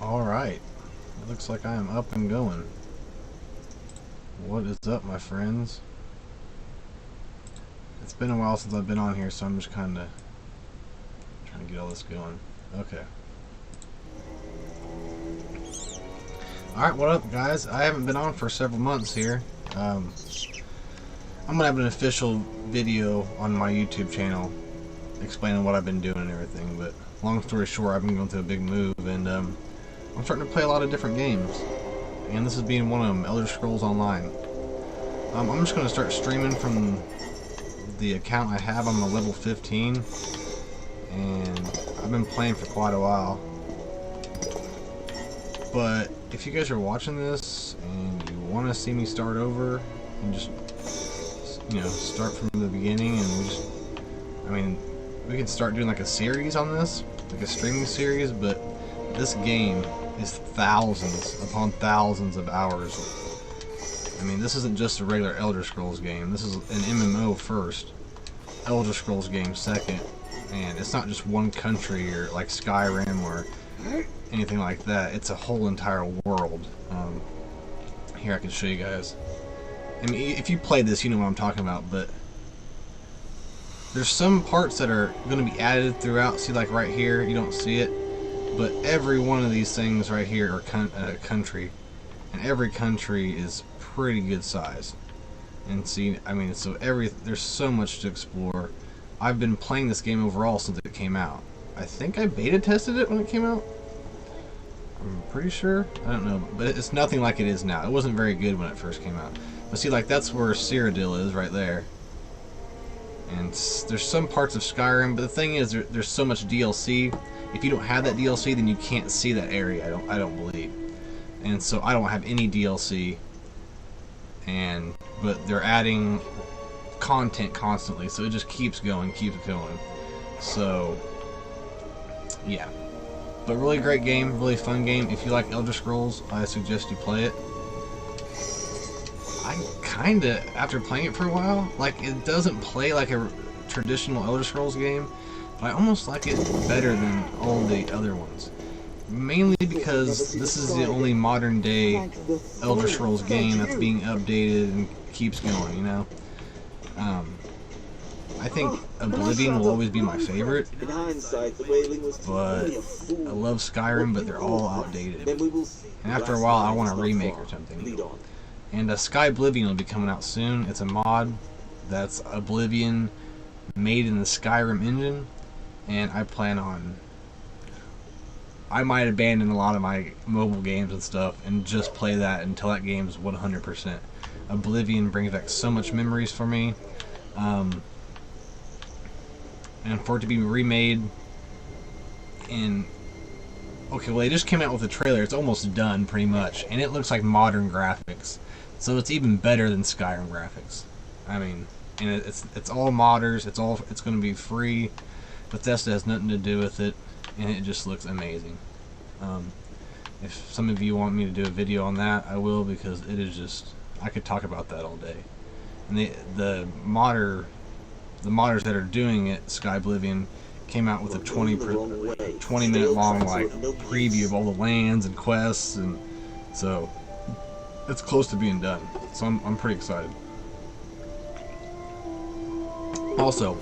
Alright, it looks like I am up and going. What is up, my friends? It's been a while since I've been on here, so I'm just kind of trying to get all this going. Okay. Alright, what up, guys? I haven't been on for several months here. I'm going to have an official video on my YouTube channel explaining what I've been doing and everything, but long story short, I've been going through a big move, and I'm starting to play a lot of different games, and this is being one of them, Elder Scrolls Online. I'm just going to start streaming from the account I have. I'm a level 15, and I've been playing for quite a while. But if you guys are watching this and you want to see me start over and just, you know, start from the beginning, and we can start doing like a series on this, like a streaming series, but this game is thousands upon thousands of hours. I mean, this isn't just a regular Elder Scrolls game. This is an MMO first, Elder Scrolls game second, and it's not just one country or like Skyrim or anything like that. It's a whole entire world. Here, I can show you guys. I mean, if you play this, you know what I'm talking about, but there's some parts that are going to be added throughout. See, like right here, you don't see it, but every one of these things right here are country, and every country is pretty good size. And see, I mean, so there's so much to explore. I've been playing this game overall since it came out. I think I beta tested it when it came out. I'm pretty sure. I don't know, but it's nothing like it is now. It wasn't very good when it first came out. But see, like that's where Cyrodiil is right there. And there's some parts of Skyrim, but the thing is, there's so much DLC. If you don't have that DLC, then you can't see that area. I don't believe. And so I don't have any DLC. But they're adding content constantly, so it just keeps going. So yeah. But really great game, really fun game. If you like Elder Scrolls, I suggest you play it. I kinda, after playing it for a while, like it doesn't play like a traditional Elder Scrolls game, but I almost like it better than all the other ones. Mainly because this is the only modern day Elder Scrolls game that's being updated and keeps going, you know? I think Oblivion will always be my favorite, but I love Skyrim, but they're all outdated. And after a while, I want a remake or something. And Sky Oblivion will be coming out soon. It's a mod that's Oblivion made in the Skyrim engine, and I might abandon a lot of my mobile games and stuff and just play that until that game's 100%. Oblivion brings back so much memories for me. And for it to be remade okay, well, they just came out with a trailer. It's almost done pretty much, and it looks like modern graphics, so it's even better than Skyrim graphics. I mean, and it's all modders. It's going to be free. Bethesda has nothing to do with it, and it just looks amazing. If some of you want me to do a video on that, I will, because it is just, I could talk about that all day. And the modders that are doing it, Sky Oblivion, came out with a 20-minute long like preview of all the lands and quests, and so it's close to being done. So I'm pretty excited. Also,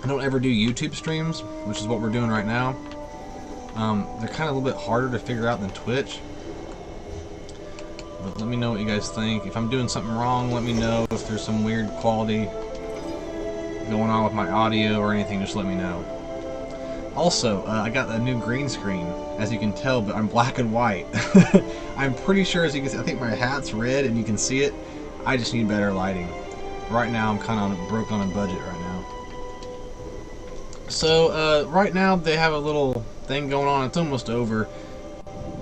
I don't ever do YouTube streams, which is what we're doing right now. They're kind of a little bit harder to figure out than Twitch. But let me know what you guys think. If I'm doing something wrong, let me know. If there's some weird quality going on with my audio or anything, just let me know. Also, I got a new green screen, as you can tell, but I'm black and white. I'm pretty sure, as you can see, I think my hat's red and you can see it. I just need better lighting. Right now, I'm kind of broke on a budget right now. So, right now, they have a little thing going on. It's almost over,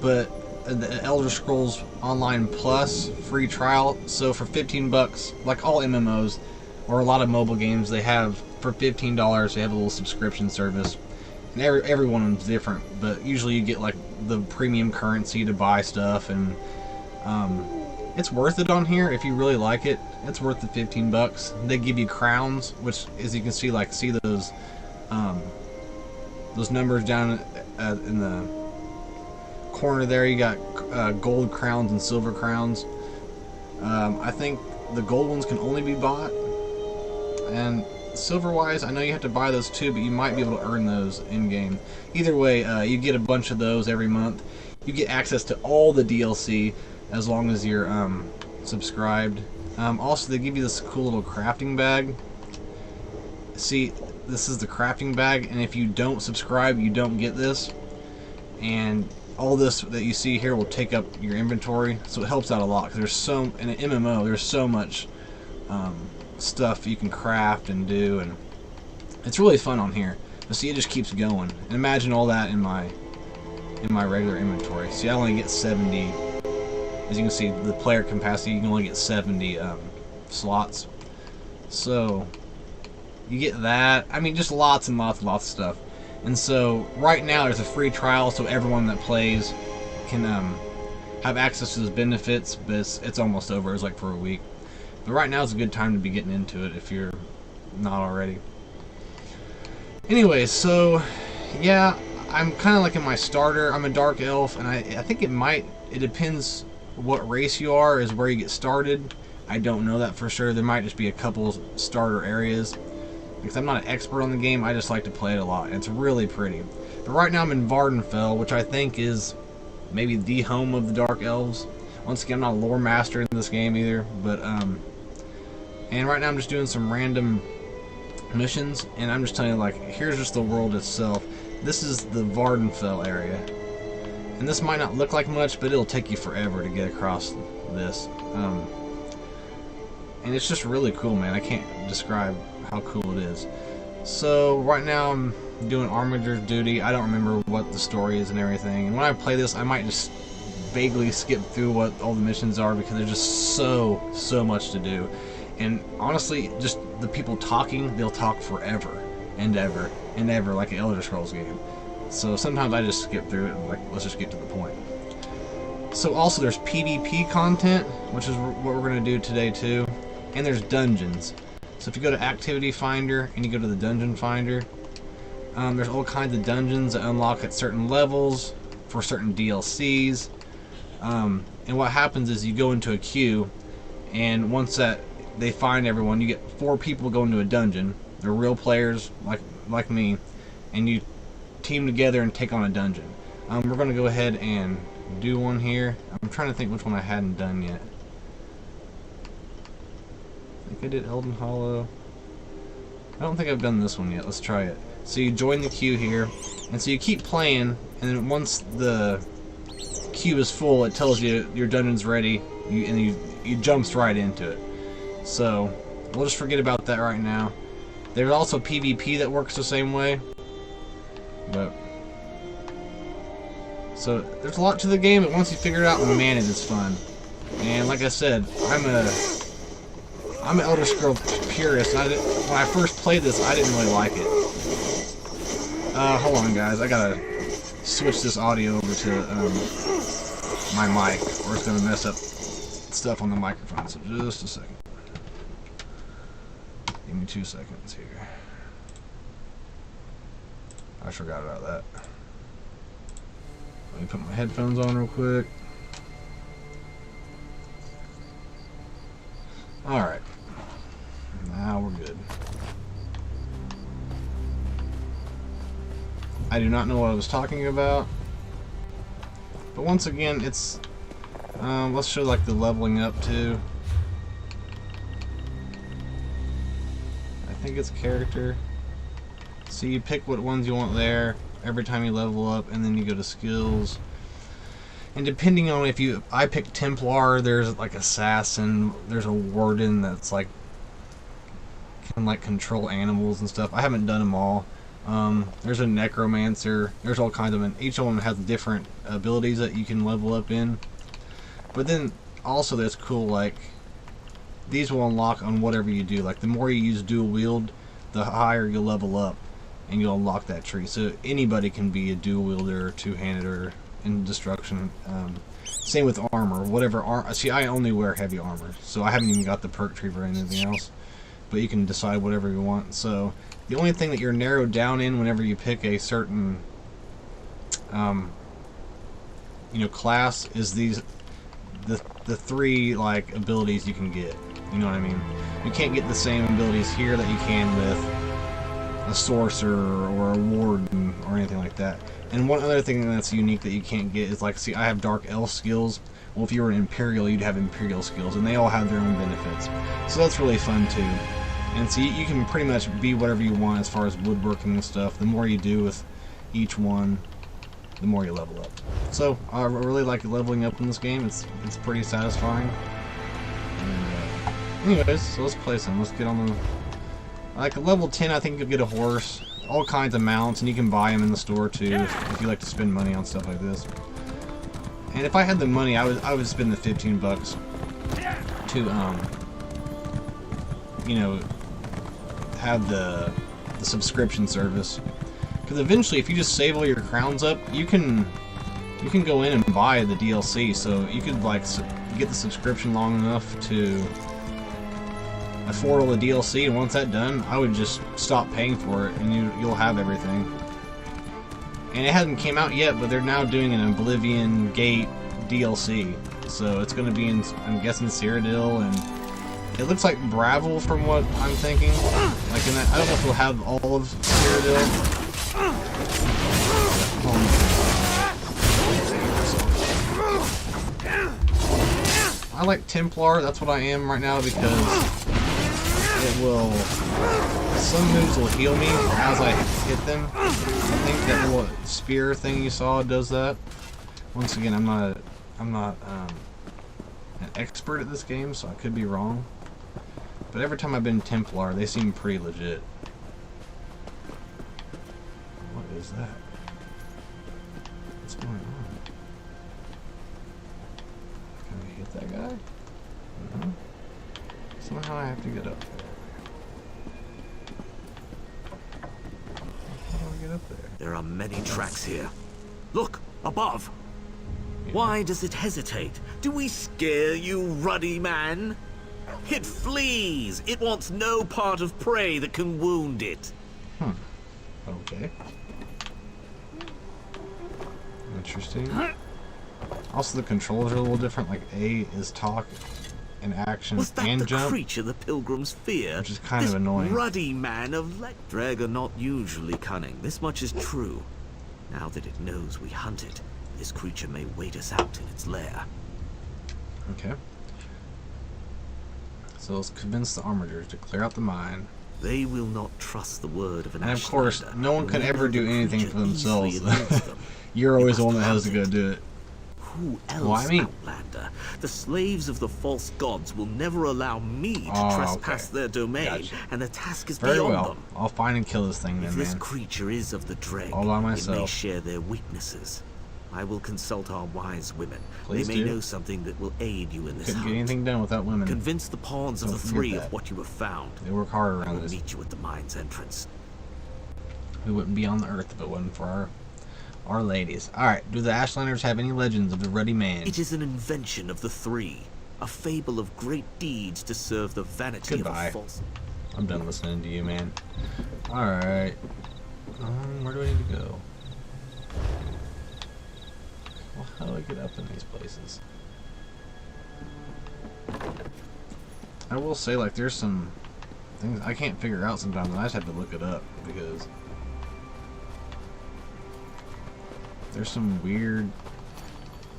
but the Elder Scrolls Online Plus free trial. So for 15 bucks, like all MMOs or a lot of mobile games, they have for $15 they have a little subscription service, and every one of them's different, but usually you get like the premium currency to buy stuff, and it's worth it on here if you really like it. It's worth the 15 bucks. They give you crowns, which, as you can see, like, see those numbers down in the corner there, you got gold crowns and silver crowns. I think the gold ones can only be bought, and silver-wise, I know you have to buy those too, but you might be able to earn those in-game. Either way, you get a bunch of those every month. You get access to all the DLC as long as you're subscribed. Also, they give you this cool little crafting bag. See, this is the crafting bag, and if you don't subscribe, you don't get this. And all this that you see here will take up your inventory, so it helps out a lot. Because there's so, in an MMO, there's so much stuff you can craft and do, and it's really fun on here. But see, it just keeps going. And imagine all that in my regular inventory. See, I only get 70. As you can see, the player capacity, you can only get 70 slots. So you get that. I mean, just lots and lots of stuff. And so right now there's a free trial, so everyone that plays can have access to those benefits. But it's almost over. It's like for a week. But right now is a good time to be getting into it if you're not already. Anyway, so yeah, I'm kind of like in my starter. I'm a Dark Elf, and I think it depends what race you are is where you get started. I don't know that for sure. There might just be a couple starter areas. Because I'm not an expert on the game, I just like to play it a lot. And it's really pretty. But right now I'm in Vvardenfell, which I think is maybe the home of the Dark Elves. Once again, I'm not a lore master in this game either. But and right now I'm just doing some random missions, and I'm just telling you, like, here's just the world itself. This is the Vvardenfell area. And this might not look like much, but it'll take you forever to get across this. And it's just really cool, man. I can't describe how cool it is. So right now I'm doing Armiger's duty. I don't remember what the story is and everything. And when I play this, I might just vaguely skip through what all the missions are, because there's just so much to do. And honestly, just the people talking, they'll talk forever and ever and ever, like an Elder Scrolls game. So sometimes I just skip through it and, like, let's just get to the point. So also there's PvP content, which is what we're going to do today too. And there's dungeons. So if you go to Activity Finder and you go to the Dungeon Finder, there's all kinds of dungeons that unlock at certain levels for certain DLCs. And what happens is you go into a queue, and once that they find everyone, you get 4 people go into a dungeon. They're real players like me, and you team together and take on a dungeon. We're going to go ahead and do one here. I'm trying to think which one I hadn't done yet. I think I did Elden Hollow. I don't think I've done this one yet. Let's try it. So you join the queue here, and so you keep playing, and then once the queue is full, it tells you your dungeon's ready, and you jumps right into it. So we'll just forget about that right now. There's also PvP that works the same way. But so there's a lot to the game, but once you figure it out, man, it is fun. And like I said, I'm an Elder Scrolls purist. When I first played this, I didn't really like it. Hold on, guys. I gotta switch this audio over to my mic, or it's gonna mess up stuff on the microphone. So just a second. Give me 2 seconds here. I forgot about that. Let me put my headphones on real quick. Alright. Now we're good. I do not know what I was talking about. But once again, it's... let's show like the leveling up too. I think it's character. So you pick what ones you want there every time you level up, and then you go to skills. And depending on if I pick Templar, there's like Assassin, there's a Warden that's like can like control animals and stuff. I haven't done them all. There's a Necromancer. There's all kinds of them. Each of them has different abilities that you can level up in. But then also that's cool, like these will unlock on whatever you do. Like the more you use dual wield, the higher you'll level up, and you'll unlock that tree. So anybody can be a dual wielder or two-handed or in destruction. Same with armor. Whatever armor. See, I only wear heavy armor, so I haven't even got the perk tree or anything else. But you can decide whatever you want. So the only thing that you're narrowed down in whenever you pick a certain class is the 3 like abilities you can get. You know what I mean? You can't get the same abilities here that you can with a sorcerer or a warden or anything like that. And one other thing that's unique that you can't get is, like, see, I have Dark Elf skills. Well, if you were an Imperial, you'd have Imperial skills, and they all have their own benefits. So that's really fun too. And so you can pretty much be whatever you want as far as woodworking and stuff. The more you do with each one, the more you level up. So I really like leveling up in this game. It's pretty satisfying. And, anyways, so let's play some. Let's get on the... Like level 10, I think you'll get a horse, all kinds of mounts, and you can buy them in the store too if you like to spend money on stuff like this. And if I had the money, I would spend the $15 to have the subscription service. Because eventually, if you just save all your crowns up, you can go in and buy the DLC. So you could like get the subscription long enough to afford all the DLC, and once that's done, I would just stop paying for it, and you'll have everything. And it hasn't came out yet, but they're now doing an Oblivion Gate DLC, so it's going to be in, I'm guessing, Cyrodiil, and it looks like Bravel from what I'm thinking. Like in that, I don't know if we'll have all of Cyrodiil. I like Templar. That's what I am right now because it will. Some moves will heal me as I hit them. I think that little spear thing you saw does that. Once again, I'm not an expert at this game, so I could be wrong. But every time I've been Templar, they seem pretty legit. What is that? What's going on? Can I hit that guy? No. Somehow I have to get up there. Up there. There are many tracks here. Look, above. Yeah. Why does it hesitate? Do we scare you, ruddy man? It flees. It wants no part of prey that can wound it. Okay. Interesting. Also, the controls are a little different. Like A is talk and action Was that and the jump, creature the pilgrims fear? which is kind of annoying. Ruddy man of Dreg are not usually cunning. This much is true. Now that it knows we hunt it, this creature may wait us out in its lair. Okay. So let's convince the armigers to clear out the mine. They will not trust the word of an And of course, Ashlander. no one can ever do anything for themselves. Them. You're always the one that has to go do it. Who else, Why me? Outlander? The slaves of the false gods will never allow me to trespass their domain, Gotcha. and the task is Very beyond well. them. I'll find and kill this thing If then, this man. creature is of the Dreg, All by it may myself. share their weaknesses. I will consult our wise women. Please they may do. know something that will aid you in this Couldn't hunt. get anything done without women. Convince the pawns of Don't the forget three that. of what you have found. They work hard I around will this. meet you at the mine's entrance. We wouldn't be on the earth if it wasn't for our ladies. Alright, do the Ashlanders have any legends of the Ruddy Man? It is an invention of the three, a fable of great deeds to serve the vanity Goodbye. of a false. I'm done listening to you, man. Alright. Where do I need to go? Well, how do I get up in these places? I will say, like, there's some things I can't figure out sometimes, and I just have to look it up, because there's some weird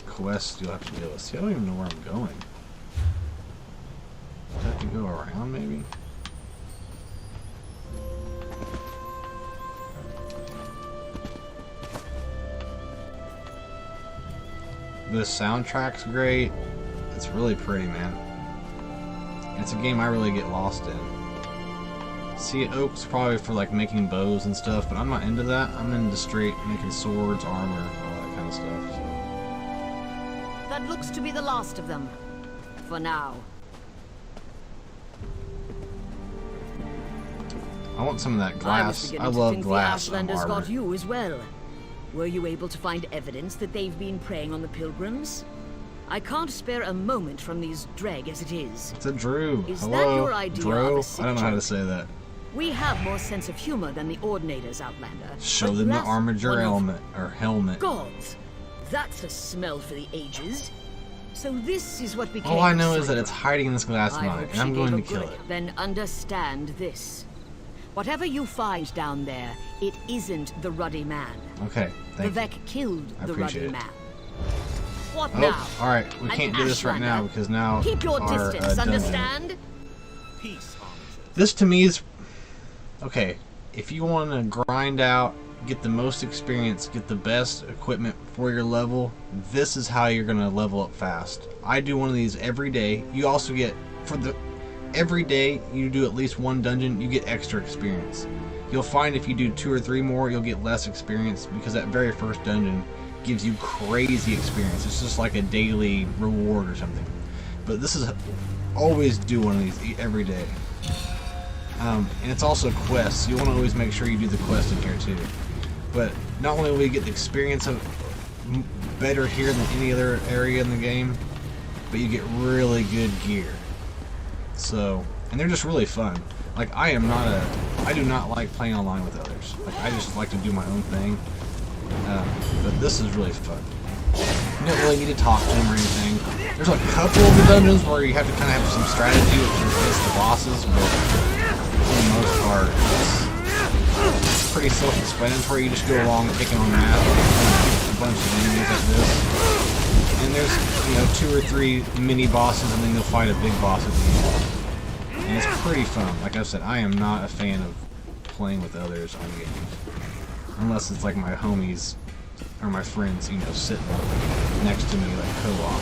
quests you'll have to deal with. See, I don't even know where I'm going. Do I have to go around, maybe? The soundtrack's great. It's really pretty, man. It's a game I really get lost in. See, Oak's probably for like making bows and stuff, but I'm not into that. I'm into straight making swords, armor, all that kind of stuff. So. That looks to be the last of them. For now. I want some of that glass. I to love think glass the Ashlanders armor. got you as well. Were you able to find evidence that they've been preying on the pilgrims? I can't spare a moment from these Dreg as it is. It's a Drew. Is Hello? that your idea Drew? of a sick I don't know how to joke? say that. We have more sense of humor than the Ordinators, Outlander. Show but them the that's armature one of helmet or helmet. Gods. That's a smell for the ages. So this is what became All I know the is that cipher. it's hiding in this glass I mine, hope and she I'm gave going a to kill good- it. Then understand this. Whatever you find down there, it isn't the Ruddy Man. Okay, thank you. Vivek killed I the Ruddy appreciate it. Man. What Oh, now? alright, we An can't do this right now Ashlander. because now Keep your our distance, dungeon. understand? Peace, Armitage. This to me is... Okay, if you want to grind out, get the most experience, get the best equipment for your level, this is how you're going to level up fast. I do one of these every day. You also get, for the... Every day you do at least one dungeon, you get extra experience. You'll find if you do 2 or 3 more, you'll get less experience because that very first dungeon gives you crazy experience. It's just like a daily reward or something. But this is... Always do one of these every day. And it's also quests. You want to always make sure you do the quest in here too. But not only will you get the experience of better here than any other area in the game, but you get really good gear. So, and they're just really fun. Like I do not like playing online with others. Like I just like to do my own thing. But this is really fun. You don't really need to talk to them or anything. There's a couple of the dungeons where you have to kind of have some strategy against the bosses, but for the most part, it's pretty self-explanatory. You just go along taking on math, a bunch of enemies like this. And there's, 2 or 3 mini bosses, and then you'll fight a big boss at the end. And it's pretty fun. Like I said, I am not a fan of playing with others on games. Unless it's like my homies or my friends, sitting next to me like co-op.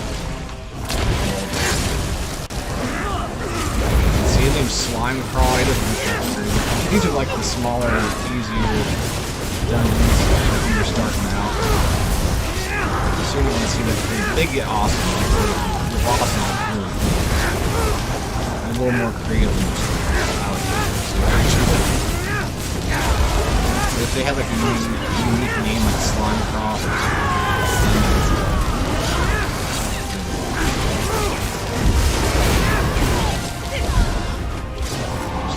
See his name's Slime Crawl. He doesn't look that crazy. These are like the smaller, easier dungeons when you're starting out. So you can see that they get awesome. The bosses are really cool. A little more creative than just actually. If they had like a unique name like Slime Crawl, just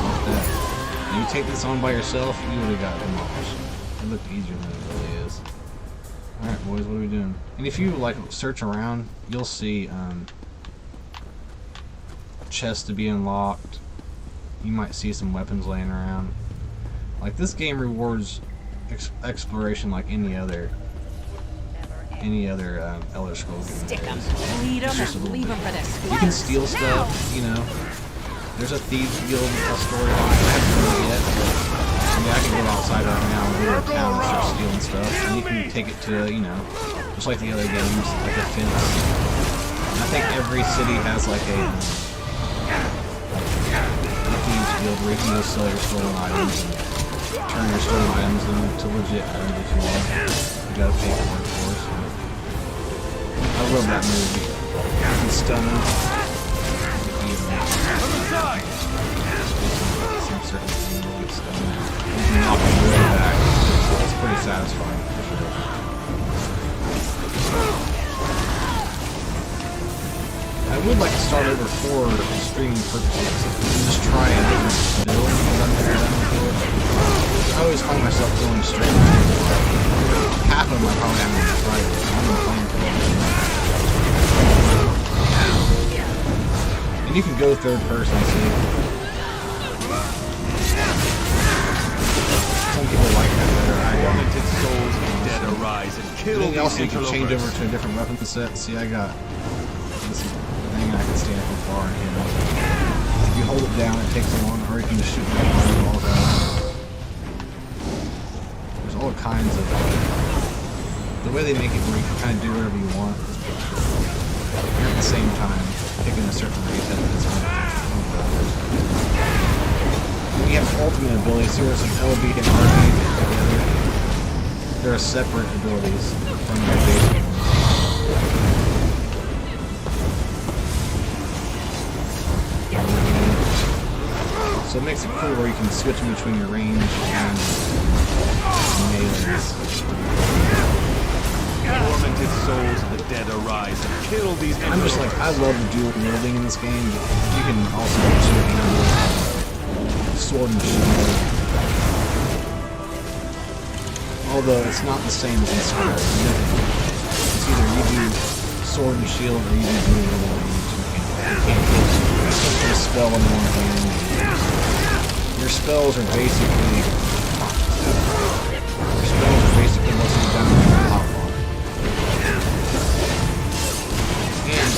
like that. And you take this on by yourself, you would have got demolished. It looked easier than it really is. Alright boys, what are we doing? And if you like search around, you'll see chests to be unlocked. You might see some weapons laying around. Like this game rewards exploration like any other Elder Scrolls game. Stick 'em, lead 'em, and leave 'em for this. You can steal stuff, There's a Thieves Guild storyline. I haven't done it yet, but I can go outside right now and go to a town and start stealing stuff. And you can take it to, just like the other games, like a fence. And I think every city has like a Thieves Guild where you can go sell your stolen items and turn your stolen items into legit items if you want. You gotta pay for it, of course. I love that movie. You can stun them. Some certain thing will get stunned. You can knock them way back. It's pretty satisfying for sure. I would like to start over for streaming purposes and just try a different build because I've never done before. I always find myself going straight into half of them I probably haven't even tried it. I'm not playing for it. And you can go third person too. Some people like that better. Tormented souls of the dead arise and kill Then these also you can change over interlopers. to a different weapon set. See, I got this thing I can stand from far and hit it. If you hold it down, it takes a long, or you can just shoot the balls out. There's all kinds of... the way they make it where you can kind of do whatever you want is pretty cool. You're at the same time picking a certain race at this one. We have ultimate abilities. So there's an LB and RB together. There are separate abilities from their basic ones. So it makes it cool where you can switch in between your range and melees. Tormented souls of the dead arise and kill these I'm just like, I love the dual wielding in this game. You can also handle sword and shield. Although it's not the same as in Skyrim. It's either you do sword and shield or you do dual wield. You can't put a spell in one hand. Your spells are basically what's down on the top bar. And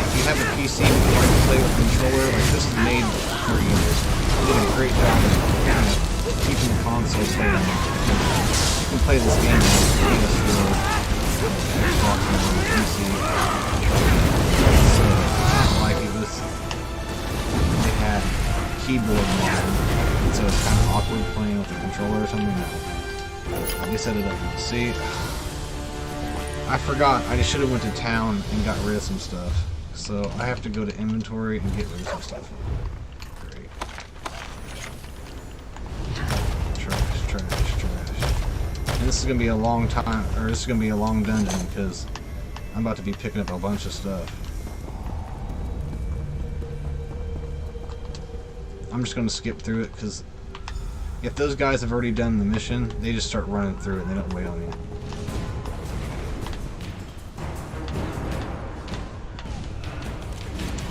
if you have a PC and you like to play with a controller, like this is made for you. They did a great job of kind of keeping the console playing. You can play this game on PS4, Xbox, and on the PC. So, like it was, they had keyboard mode, and so it's kind of awkward playing with a controller or something. I just set it up. See, I forgot. I just should have went to town and got rid of some stuff. So I have to go to inventory and get rid of some stuff. Great. Trash. And this is gonna be a long time, or this is gonna be a long dungeon because I'm about to be picking up a bunch of stuff. I'm just gonna skip through it because if those guys have already done the mission, they just start running through it and they don't wait on you.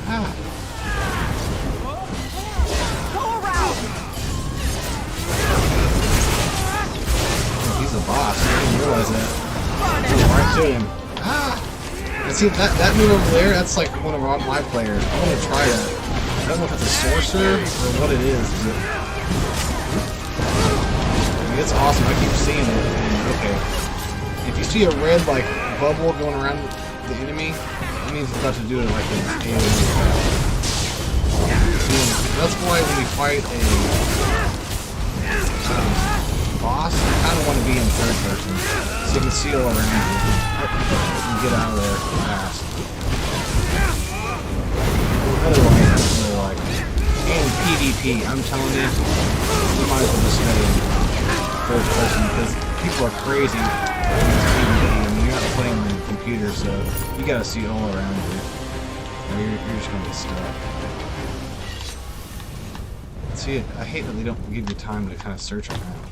Ah. Oh, he's a boss. I didn't realize that. Right to him. Ah. And see, that move over there, that's like one of my players. I want to try that. I don't know if it's a sorcerer or what it is, but it's awesome. I keep seeing it. And, okay. If you see a red like bubble going around the enemy, that means it's about to do it like an AoE. That's why when we fight a boss, I kind of want to be in third person, so you can see all around you and get out of there fast. Otherwise, I don't really like it. And PvP, I'm telling you, you might as well just stay in third person because people are crazy in this PvP. I mean, you're not playing on the computer, so you gotta see all around you. Or you're just gonna get stuck. See, I hate that they don't give you time to kind of search around.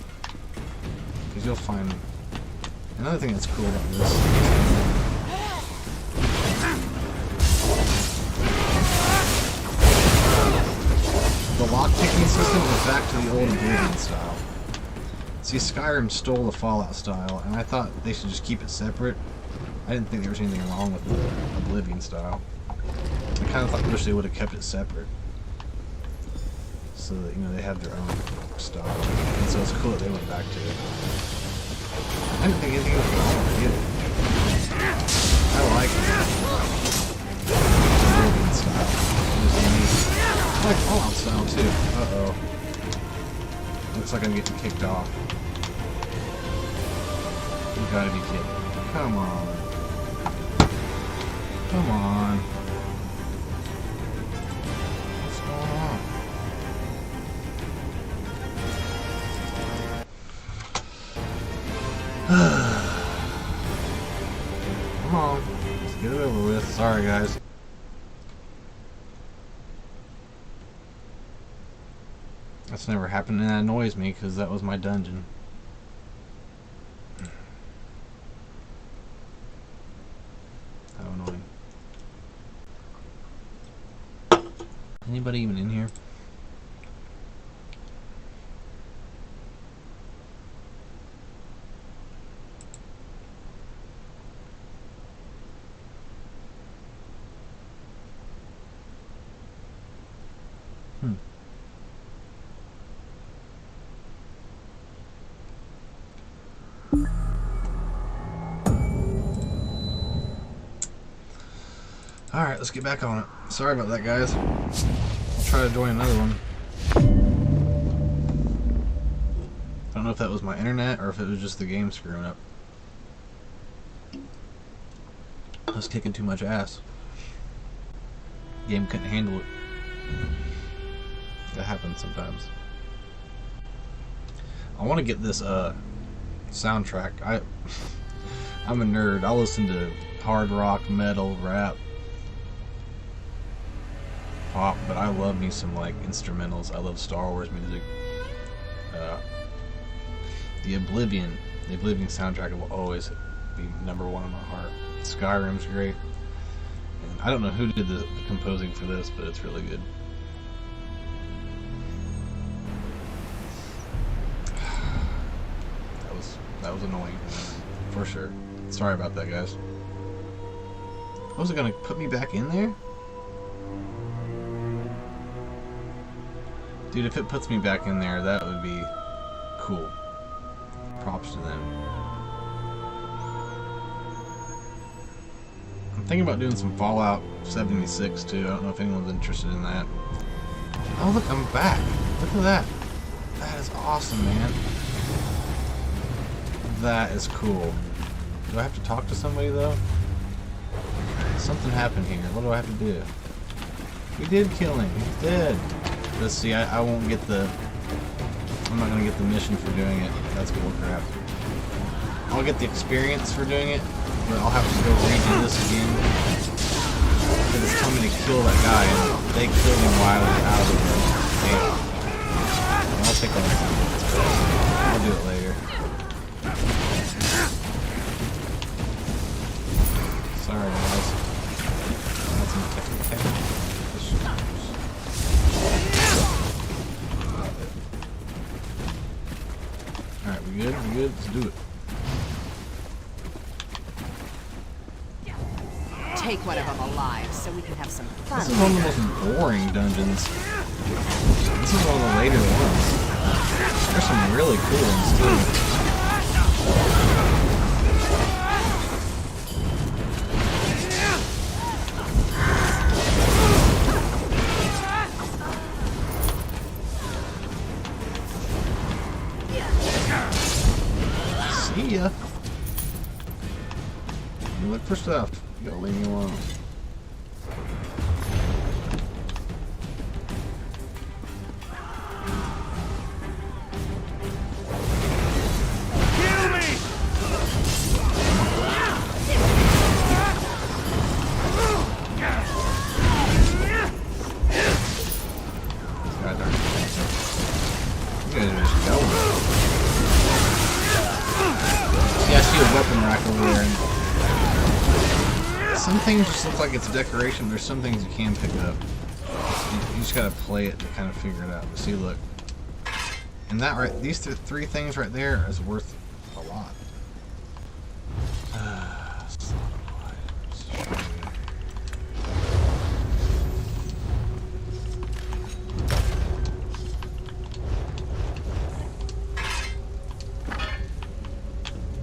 Because you'll find... Another thing that's cool about this... The lock-picking system is back to the old Oblivion style. See, Skyrim stole the Fallout style, and I thought they should just keep it separate. I didn't think there was anything wrong with the Oblivion style. I kind of wish they would have kept it separate. So that, you know, they have their own style. And so it's cool that they went back to it. I didn't think anything was wrong with it. I like it. Oblivion style. It was unique. I like Fallout style too. Uh-oh. Looks like I'm getting kicked off. You gotta be kidding. Come on. Come on. What's going on? Come on. Let's get it over with. Sorry, guys. That's never happened, and that annoys me because that was my dungeon. How annoying. Anybody even in here? Alright, let's get back on it. Sorry about that, guys. I'll try to join another one. I don't know if that was my internet or if it was just the game screwing up. I was kicking too much ass. Game couldn't handle it. That happens sometimes. I want to get this soundtrack. I'm a nerd. I'll listen to hard rock, metal, rap, pop, but I love me some like instrumentals. I love Star Wars music. The Oblivion soundtrack will always be number one in my heart. Skyrim's great. And I don't know who did the composing for this, but it's really good. That was annoying, for sure. Sorry about that, guys. Was it gonna put me back in there? Dude, if it puts me back in there, that would be cool. Props to them. I'm thinking about doing some Fallout 76 too. I don't know if anyone's interested in that. Oh look, I'm back. Look at that. That is awesome, man. That is cool. Do I have to talk to somebody though? Something happened here. What do I have to do? We did kill him. He's dead. Let's see, I won't get the... I'm not going to get the mission for doing it. That's bull crap. I'll get the experience for doing it, but I'll have to go redo this again. Because it's telling me to kill that guy, and they killed him while I was out of the game. I'll take all the time. I'll do it later. Sorry, guys. That's some technical issues. Alright, we good? We good? Let's do it. Take one of them alive so we can have some fun. This is one of the most boring dungeons. This is one of the later ones. There's some really cool ones too. See ya. You look for stuff. You gotta leave me alone. Kill me! God darn it. You guys are just going. See, I see a weapon rack over there. And some things just look like it's decoration. There's some things you can pick up. You just gotta play it to kind of figure it out. But see, look. And that right, these three things right there is worth a lot.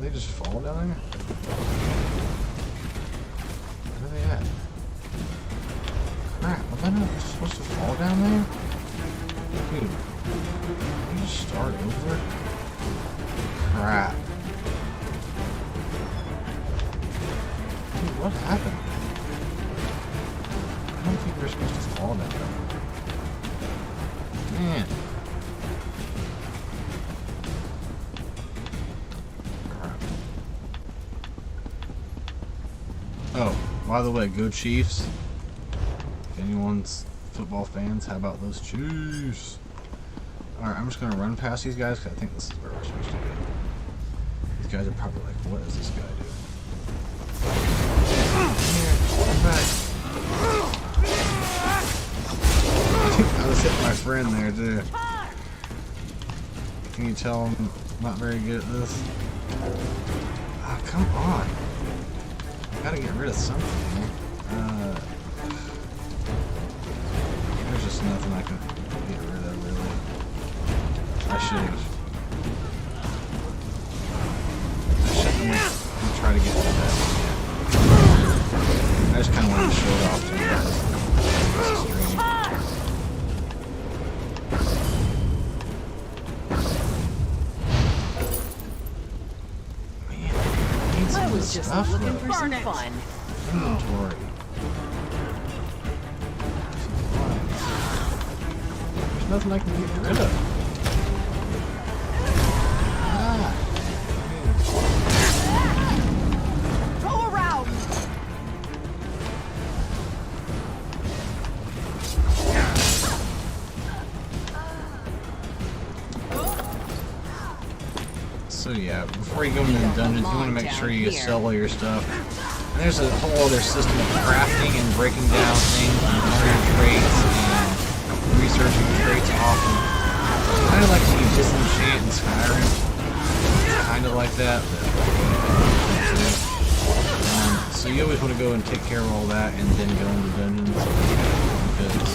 They just fall down there? Where are they at? Crap, was I not supposed to fall down there? Dude, you just start over? Crap. Dude, what happened? I don't think we're supposed to fall down there. Man. Oh, by the way, go Chiefs. If anyone's football fans, how about those Chiefs? Alright, I'm just going to run past these guys because I think this is where we're supposed to go. These guys are probably like, what is this guy doing? Come here, come back. I was hitting my friend there too. Can you tell I'm not very good at this? Ah, come on. Gotta get rid of something, man. There's just nothing I can get rid of, really. I shouldn't try to get rid of that. I just kind of wanted to show it off to you guys. I was just looking for some fun. Inventory. There's nothing I can get rid of. Ah. Go around. So So yeah, before you go into the dungeons, you want to make sure you sell all your stuff. And there's a whole other system of crafting and breaking down things and learning traits and researching traits often. Kind of like when you disenchant in Skyrim. It's kind of like that. So you always want to go and take care of all that and then go into dungeons. Because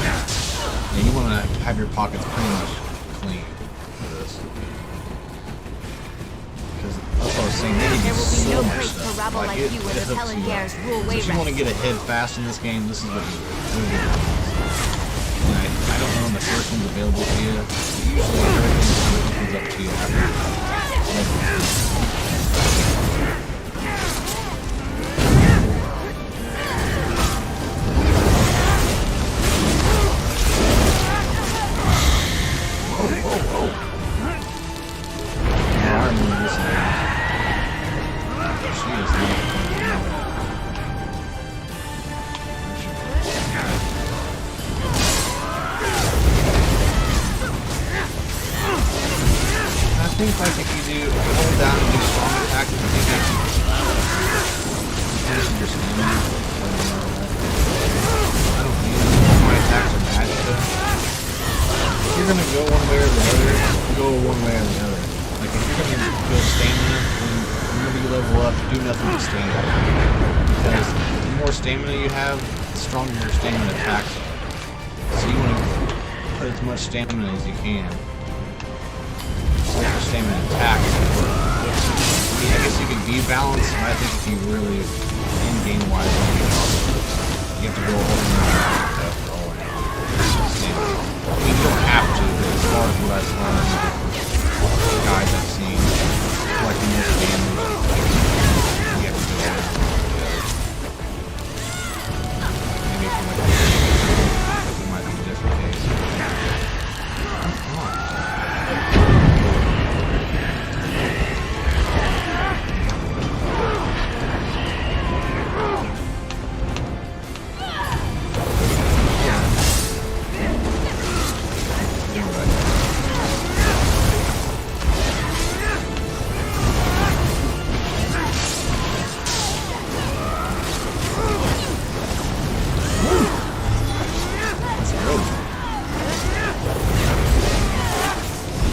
yeah, you want to have your pockets pretty much clean for this. Because that's what I was saying, they give you so much stuff. Like it hooks you up. So if you want to get ahead fast in this game, this is what you do. And I don't know when the first one's available to you. Usually everything kind of opens up to you after. I think like if you do hold down and do strong attacks, I think that your stamina. I don't need my attacks are magic. If you're gonna go one way or the other, go one way or the other. Like if you're gonna go stamina, whenever you level up, do nothing but stamina. Because the more stamina you have, the stronger your stamina attacks are. So you want to put as much stamina as you can. Stamina attack. I mean, I guess you can be balanced, but I think if you really, in-game wise, you have to go all in after all in. Stamina. I mean, you don't have to, but as far as what I've learned, the guys I've seen, collecting this damage, you have to go all in. Maybe if you like it might be a different case. Come on.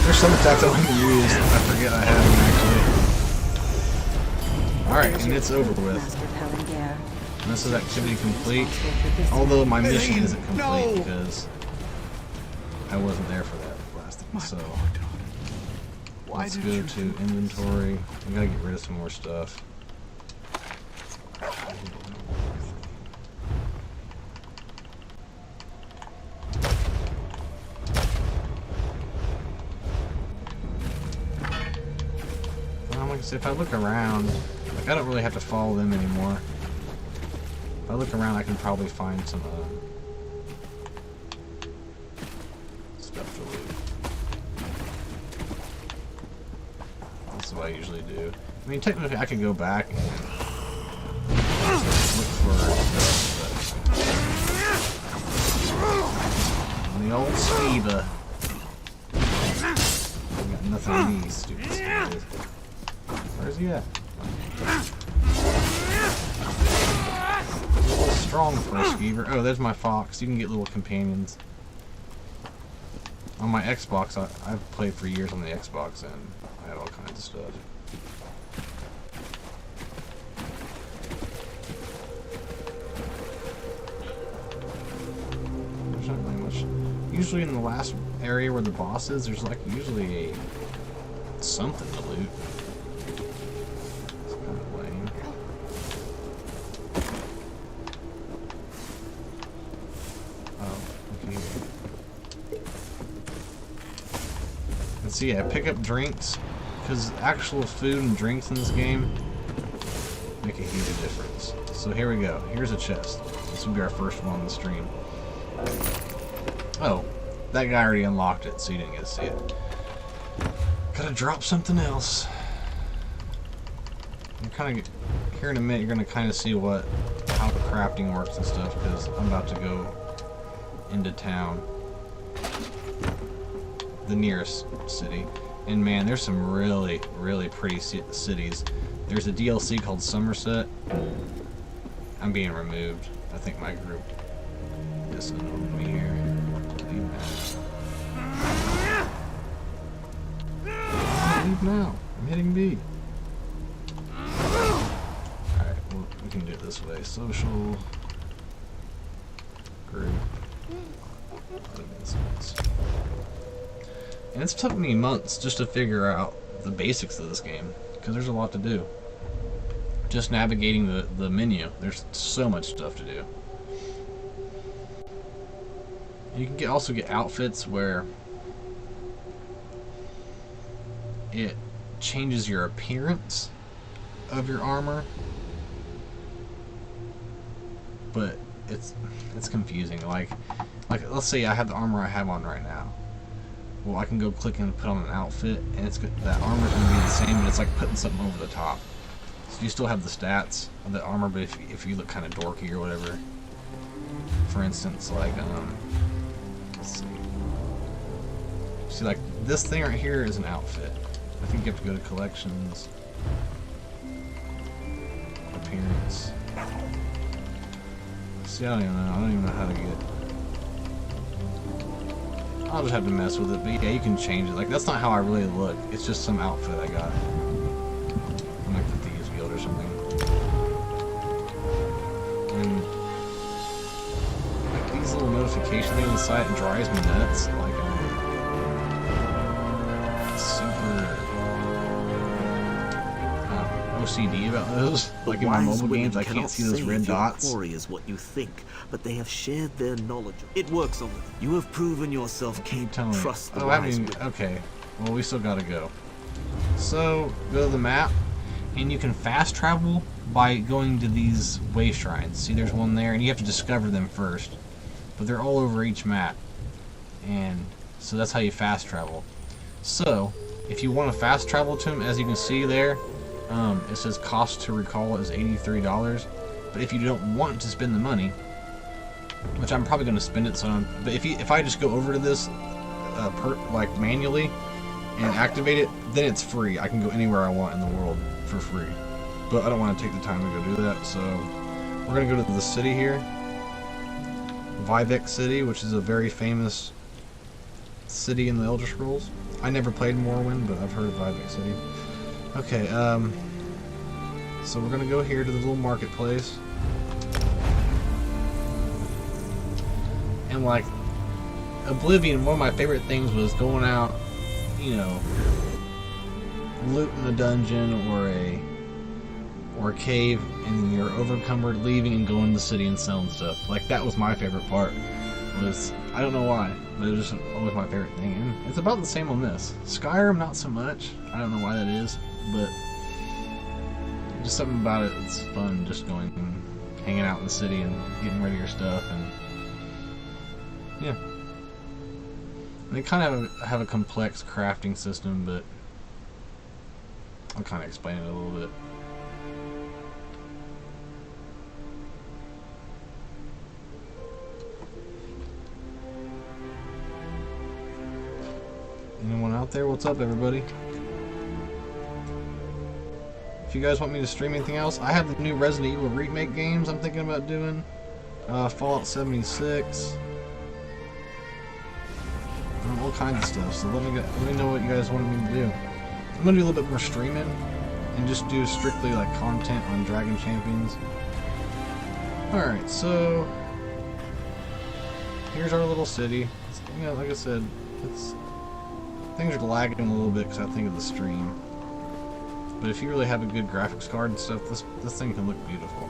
There's some attacks I want to use. I forget I have them actually. Alright, and it's over with. And this is activity complete. Although my mission isn't complete because I wasn't there for that last thing. So let's go to inventory. We gotta get rid of some more stuff. If I look around, like I don't really have to follow them anymore. If I look around, I can probably find some stuff to loot. That's what I usually do. I mean, technically, I could go back and look for stuff, but the old Skiba. I got nothing on these stupid Skibas. Where's he at? A little strong for a skeever. Oh, there's my fox. You can get little companions. On my Xbox, I've played for years on the Xbox, and I had all kinds of stuff. There's not really much. Usually in the last area where the boss is, there's like usually something to loot. So yeah, pick up drinks, because actual food and drinks in this game make a huge difference. So here we go. Here's a chest. This will be our first one on the stream. Oh, that guy already unlocked it, so you didn't get to see it. Gotta drop something else. I'm kind of here in a minute. You're gonna kind of see how the crafting works and stuff, because I'm about to go into town. The nearest city. And man, there's some really, really pretty cities. There's a DLC called Somerset. I'm being removed. I think my group disowned me here. Leave now. Leave now. I'm hitting B. Alright, well, we can do it this way. Social. Group. And it's took me months just to figure out the basics of this game, because there's a lot to do. Just navigating the menu, there's so much stuff to do. You can also get outfits where it changes your appearance of your armor, but it's confusing. Like let's say I have the armor I have on right now. Well, I can go click and put on an outfit, and that armor's gonna be the same, but it's like putting something over the top. So you still have the stats of the armor, but if you look kind of dorky or whatever. For instance, like let's see, like this thing right here is an outfit. I think you have to go to collections, appearance. See, I don't even know how to get. I'll just have to mess with it, but yeah, you can change it. Like, that's not how I really look. It's just some outfit I got from like the Thieves Guild or something. And like these little notification things on the site, it drives me nuts. Like, super OCD about those. Like in my mobile games, I can't see those red dots. Quarry is what you think, but they have shared their knowledge. It works on them. You have proven yourself capable. Trust the wise. Okay. Well, we still gotta go. So go to the map, and you can fast travel by going to these way shrines. See, there's one there, and you have to discover them first. But they're all over each map, and so that's how you fast travel. So if you want to fast travel to them, as you can see there. It says cost to recall is $83, but if you don't want to spend the money, which I'm probably going to spend it, but if I just go over to this like manually and activate it, then it's free. I can go anywhere I want in the world for free, but I don't want to take the time to go do that. So we're going to go to the city here, Vvardenfell City, which is a very famous city in the Elder Scrolls. I never played Morrowind, but I've heard of Vvardenfell City. Okay, so we're gonna go here to the little marketplace, and like Oblivion, one of my favorite things was going out, you know, looting a dungeon or a cave, and then you're overcumbered, leaving and going to the city and selling stuff. Like, that was my favorite part. I don't know why, but it was just always my favorite thing, and it's about the same on this. Skyrim, not so much. I don't know why that is, but just something about it. It's fun, just going and hanging out in the city and getting rid of your stuff, and yeah. And they kind of have a complex crafting system, but I'll kind of explain it a little bit. Anyone out there? What's up, everybody? If you guys want me to stream anything else, I have the new Resident Evil remake games I'm thinking about doing. Fallout 76. All kinds of stuff. So let me know what you guys want me to do. I'm gonna do a little bit more streaming and just do strictly like content on Dragon Champions. Alright, so here's our little city. You know, like I said, things are lagging a little bit because I think of the stream. But if you really have a good graphics card and stuff, this thing can look beautiful.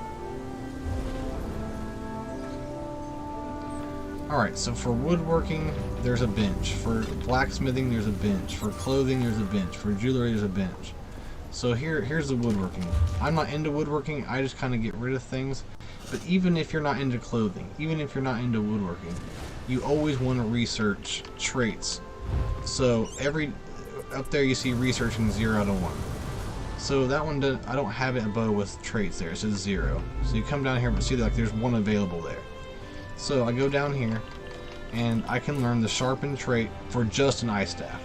Alright, so for woodworking, there's a bench. For blacksmithing, there's a bench. For clothing, there's a bench. For jewelry, there's a bench. So here's the woodworking. I'm not into woodworking, I just kind of get rid of things. But even if you're not into clothing, even if you're not into woodworking, you always want to research traits. So up there you see researching 0 out of 1. So that one I don't have it above with traits there. It says 0. So you come down here and see like there's one available there. So I go down here and I can learn the sharpen trait for just an ice staff.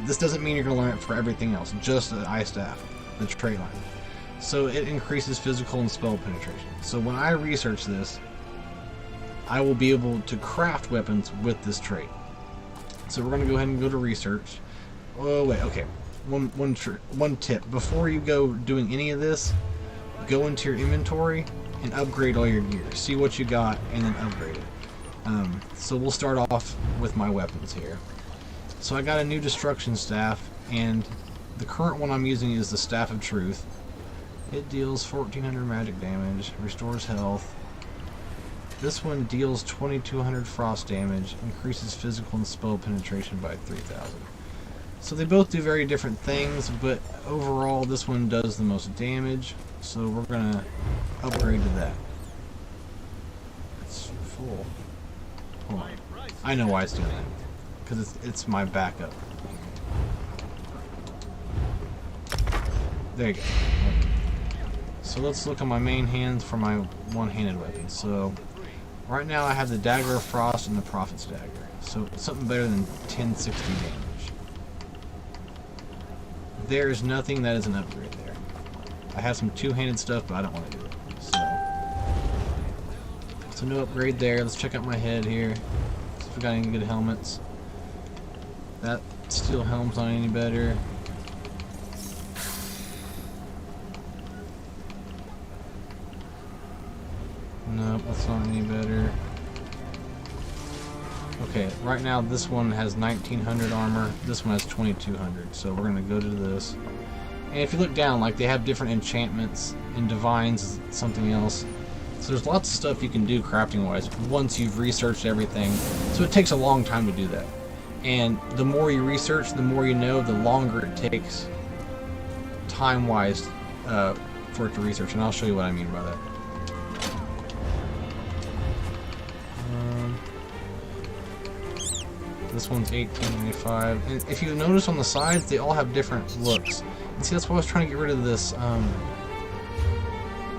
This doesn't mean you're going to learn it for everything else, just the eye staff, the trait line. So it increases physical and spell penetration. So when I research this, I will be able to craft weapons with this trait. So we're going to go ahead and go to research. Oh wait, okay. One tip: before you go doing any of this, go into your inventory and upgrade all your gear. See what you got and then upgrade it. So we'll start off with my weapons here. So I got a new destruction staff, and the current one I'm using is the Staff of Truth. It deals 1400 magic damage, restores health. This one deals 2200 frost damage, increases physical and spell penetration by 3000. So they both do very different things, but overall this one does the most damage, so we're gonna upgrade to that. It's full. Hold on. I know why it's doing that. Because it's my backup. There you go. Okay. So let's look at my main hands for my one-handed weapon. So right now I have the Dagger of Frost and the Prophet's Dagger. So something better than 1060 damage. There is nothing that is an upgrade there. I have some two-handed stuff, but I don't want to do it. So no upgrade there. Let's check out my head here. See if we got any good helmets. That steel helm's not any better. Nope, that's not any better. Okay, right now this one has 1900 armor, this one has 2200, so we're gonna go to this. And if you look down, like, they have different enchantments, and divines something else. So there's lots of stuff you can do crafting wise once you've researched everything. So it takes a long time to do that. And the more you research, the more you know, the longer it takes time wise for it to research. And I'll show you what I mean by that. This one's 1895. And if you notice on the sides, they all have different looks. And see, that's why I was trying to get rid of this. I'm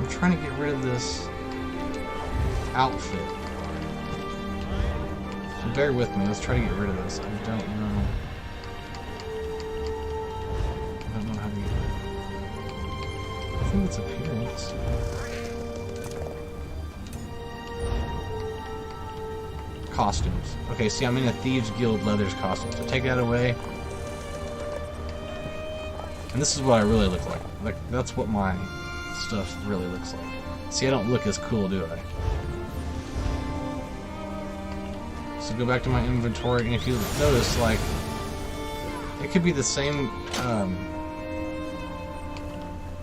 trying to get rid of this outfit. So bear with me. Let's try to get rid of this. I don't know. I don't know how to get rid of it. I think it's appearance. Costumes. Okay, see, I'm in a Thieves Guild Leathers costume, so take that away. And this is what I really look like. Like, that's what my stuff really looks like. See, I don't look as cool, do I? So go back to my inventory, and if you notice, like, it could be the same,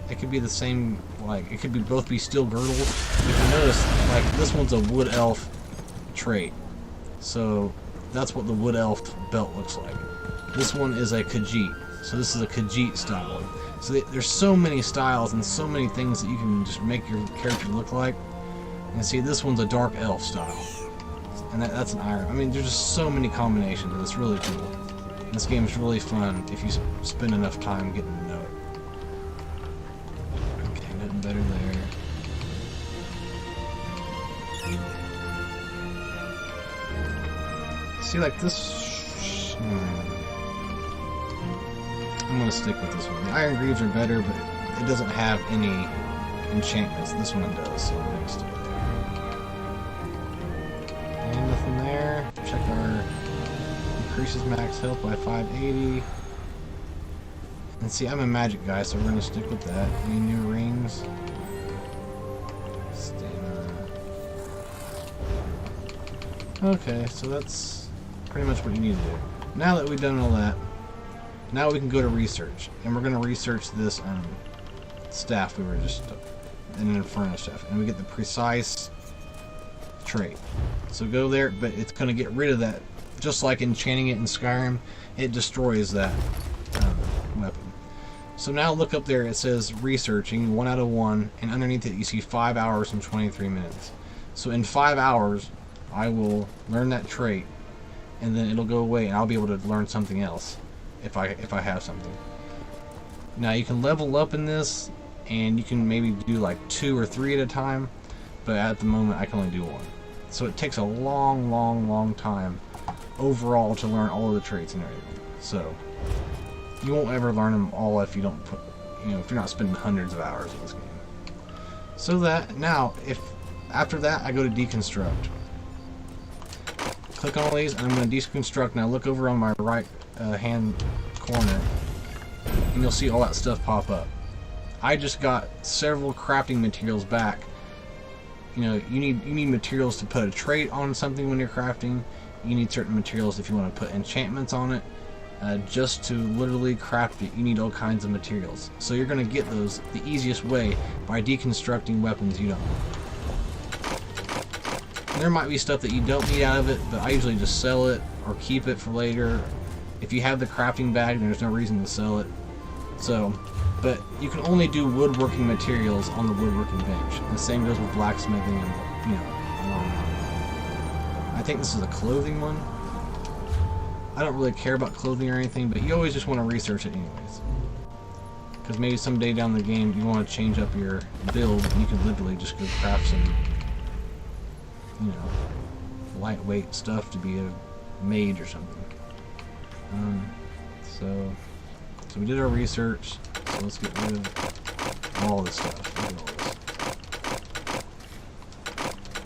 it could be the same, like, it could be both be steel girdles. If you notice, like, this one's a wood elf trait. So that's what the wood elf belt looks like. This one is a Khajiit. So this is a Khajiit style. So there's so many styles and so many things that you can just make your character look like. And see, this one's a Dark Elf style. And that's an iron. I mean, there's just so many combinations, and it's really cool. And this game is really fun if you spend enough time getting to know it. Okay, nothing better there. See, like this. I'm gonna stick with this one. The Iron Greaves are better, but it doesn't have any enchantments. This one does, so I'm gonna stick with it. And nothing there. Check our increases max health by 580. And see, I'm a magic guy, so we're gonna stick with that. Any new rings? Okay, so that's pretty much what you need to do. Now that we've done all that, now we can go to research, and we're going to research this staff we were just an Inferno staff, and we get the precise trait. So go there, but it's going to get rid of that. Just like enchanting it in Skyrim, it destroys that weapon. So now look up there, it says researching 1 out of 1, and underneath it you see 5 hours and 23 minutes. So in 5 hours I will learn that trait, and then it'll go away, and I'll be able to learn something else if I have something. Now you can level up in this, and you can maybe do like 2 or 3 at a time, but at the moment I can only do 1. So it takes a long time overall to learn all of the traits and everything. So You won't ever learn them all if you don't put, you know, if you're not spending hundreds of hours in this game. So that, now, after that, I go to deconstruct. Click on all these, and I'm going to deconstruct. Now look over on my right hand corner, and you'll see all that stuff pop up. I just got several crafting materials back. You know, you need materials to put a trait on something when you're crafting. You need certain materials if you want to put enchantments on it. Just to literally craft it, you need all kinds of materials. So you're going to get those the easiest way by deconstructing weapons you don't. And there might be stuff that you don't need out of it, but I usually just sell it or keep it for later. If you have the crafting bag, there's no reason to sell it. So, but you can only do woodworking materials on the woodworking bench. And the same goes with blacksmithing and, you know, I think this is a clothing one. I don't really care about clothing or anything, but you always just want to research it anyways. Because maybe someday down the game you want to change up your build, and you can literally just go craft some, you know, lightweight stuff to be a mage or something. So we did our research, so let's get rid of all this stuff. Look at all this.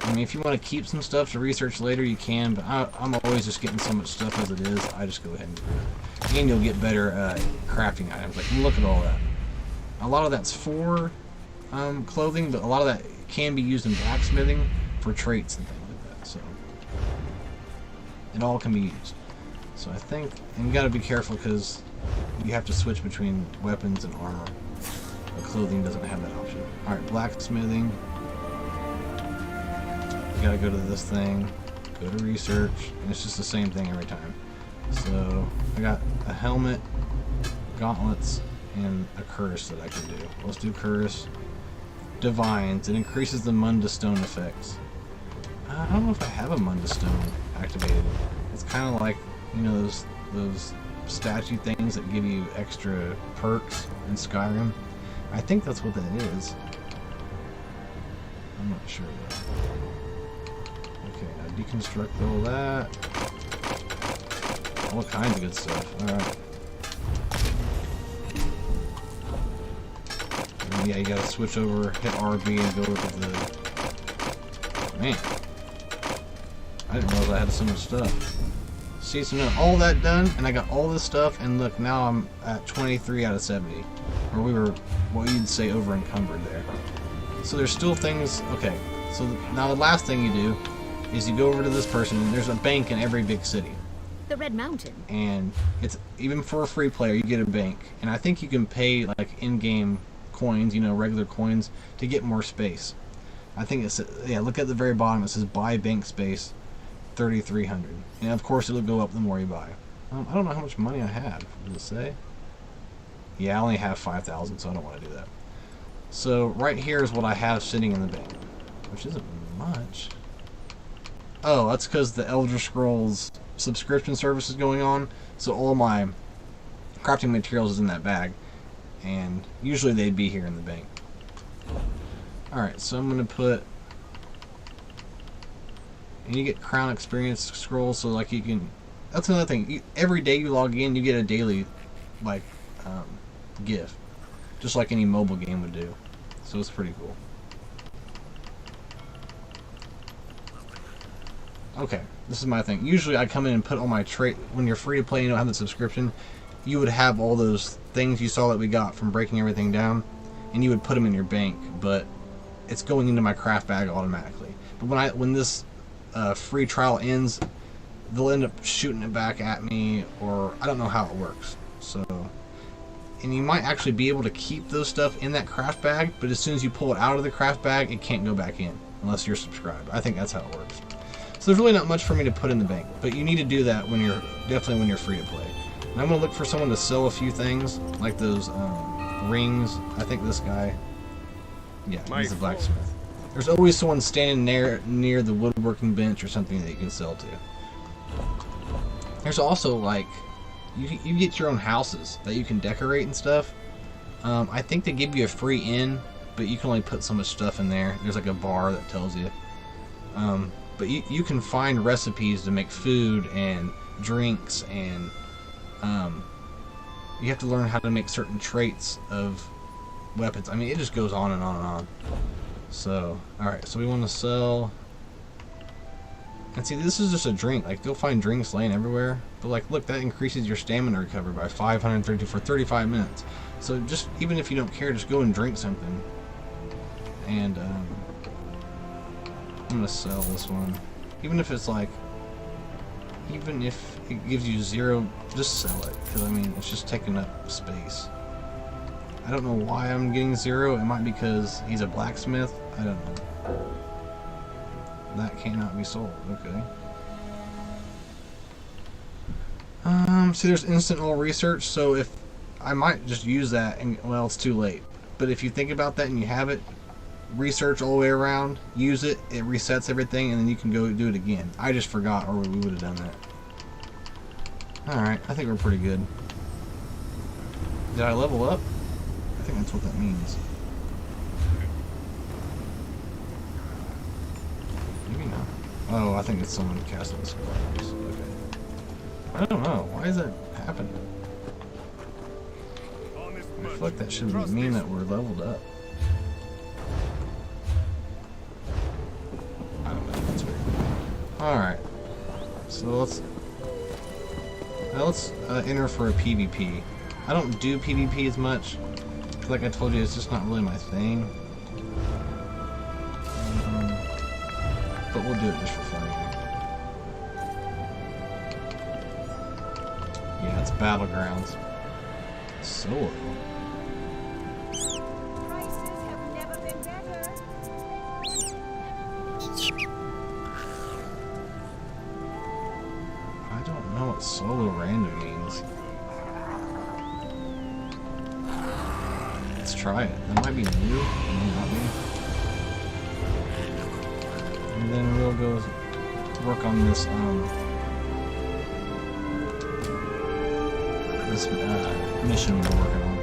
I mean, if you want to keep some stuff to research later, you can, but I'm always just getting so much stuff as it is, I just go ahead and get rid of it. And you'll get better crafting items. Like, look at all that. A lot of that's for clothing, but a lot of that can be used in blacksmithing for traits and things like that, so it all can be used. So I think, and you gotta be careful because you have to switch between weapons and armor. But clothing doesn't have that option. Alright, blacksmithing. Gotta go to this thing, go to research, and it's just the same thing every time. So I got a helmet, gauntlets, and a curse that I can do. Let's do curse. Divines. It increases the Munda Stone effects. I don't know if I have a Munda Stone activated. It's kind of like, you know, those statue things that give you extra perks in Skyrim. I think that's what that is. I'm not sure though. Okay, now deconstruct all that. All kinds of good stuff. Alright. Yeah, you gotta switch over, hit RB, and go over to the... Man. I didn't realize I had so much stuff. See, so now all that done, and I got all this stuff, and look, now I'm at 23 out of 70. Or we were, what you'd say, over encumbered there. So there's still things... Okay, so now the last thing you do is you go over to this person, and there's a bank in every big city. The Red Mountain. And it's, even for a free player, you get a bank. And I think you can pay, like, in-game coins, you know, regular coins, to get more space. I think it's, yeah, look at the very bottom, it says buy bank space, 3,300. And of course it'll go up the more you buy. I don't know how much money I have, does it say? Yeah, I only have 5,000, so I don't want to do that. So right here is what I have sitting in the bank, which isn't much. Oh, that's because the Elder Scrolls subscription service is going on, so all my crafting materials is in that bag, and usually they'd be here in the bank. Alright, so I'm going to put... And you get crown experience scrolls, so like you can... That's another thing. Every day you log in, you get a daily, like, gift. Just like any mobile game would do. So it's pretty cool. Okay, this is my thing. Usually I come in and put all my trait... When you're free to play and you don't have the subscription, you would have all those things you saw that we got from breaking everything down, and you would put them in your bank, but it's going into my craft bag automatically. But when this free trial ends, they'll end up shooting it back at me, or I don't know how it works. So, and you might actually be able to keep those stuff in that craft bag, but as soon as you pull it out of the craft bag, it can't go back in unless you're subscribed. I think that's how it works. So there's really not much for me to put in the bank, but you need to do that when you're free to play. And I'm gonna look for someone to sell a few things, like those rings. I think this guy, yeah, he's a blacksmith. There's always someone standing near the woodworking bench or something that you can sell to. There's also, like, you get your own houses that you can decorate and stuff. I think they give you a free inn, but you can only put so much stuff in there. There's like a bar that tells you. But you can find recipes to make food and drinks and you have to learn how to make certain traits of weapons. I mean, it just goes on and on and on. So, alright, so we want to sell... And see, this is just a drink. Like, you'll find drinks laying everywhere. But, like, look, that increases your stamina recovery by 530 for 35 minutes. So, just, even if you don't care, just go and drink something. And, I'm gonna sell this one. Even if it's, like... Even if it gives you 0, just sell it. Because, I mean, it's just taking up space. I don't know why I'm getting 0. It might be because he's a blacksmith. I don't know. That cannot be sold. Okay. See, there's instant oil research, so if I might just use that, and well, it's too late. But if you think about that and you have it, research all the way around, use it, it resets everything, and then you can go do it again. I just forgot, or we would have done that. Alright, I think we're pretty good. Did I level up? I think that's what that means. Maybe not. Oh, I think it's someone casting the supplies. Okay. I don't know. Why is that happening? I feel like that should mean that we're leveled up. I don't know. That's weird. Alright. So let's enter for a PvP. I don't do PvP as much. Like I told you, it's just not really my thing. But we'll do it just for fun. Yeah, it's Battlegrounds. Solo. Prices have never been better. I don't know what solo random means. Let's try it. That might be new. It might not be. And then we'll go work on this mission we're working on.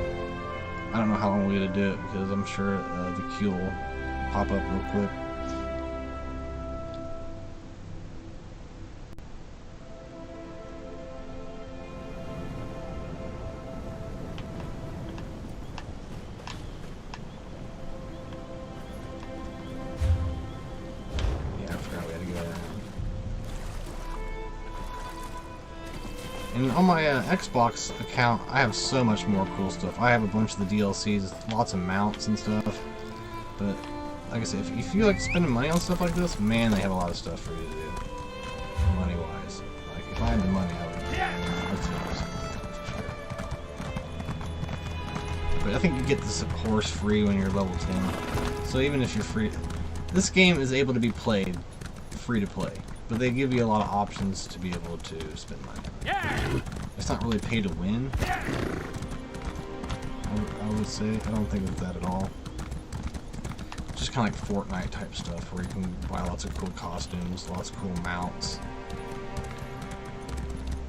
I don't know how long we're gonna do it because I'm sure the queue will pop up real quick. And on my Xbox account, I have so much more cool stuff. I have a bunch of the DLCs, lots of mounts and stuff. But, like I said, if you like spending money on stuff like this, man, they have a lot of stuff for you to do. Money-wise. Like, if I had the money, I would let's do this. But I think you get this horse free when you're level 10. So even if you're free... This game is able to be played free to play. But they give you a lot of options to be able to spend money. It's not really pay to win. I would say. I don't think it's that at all. It's just kind of like Fortnite type stuff where you can buy lots of cool costumes, lots of cool mounts.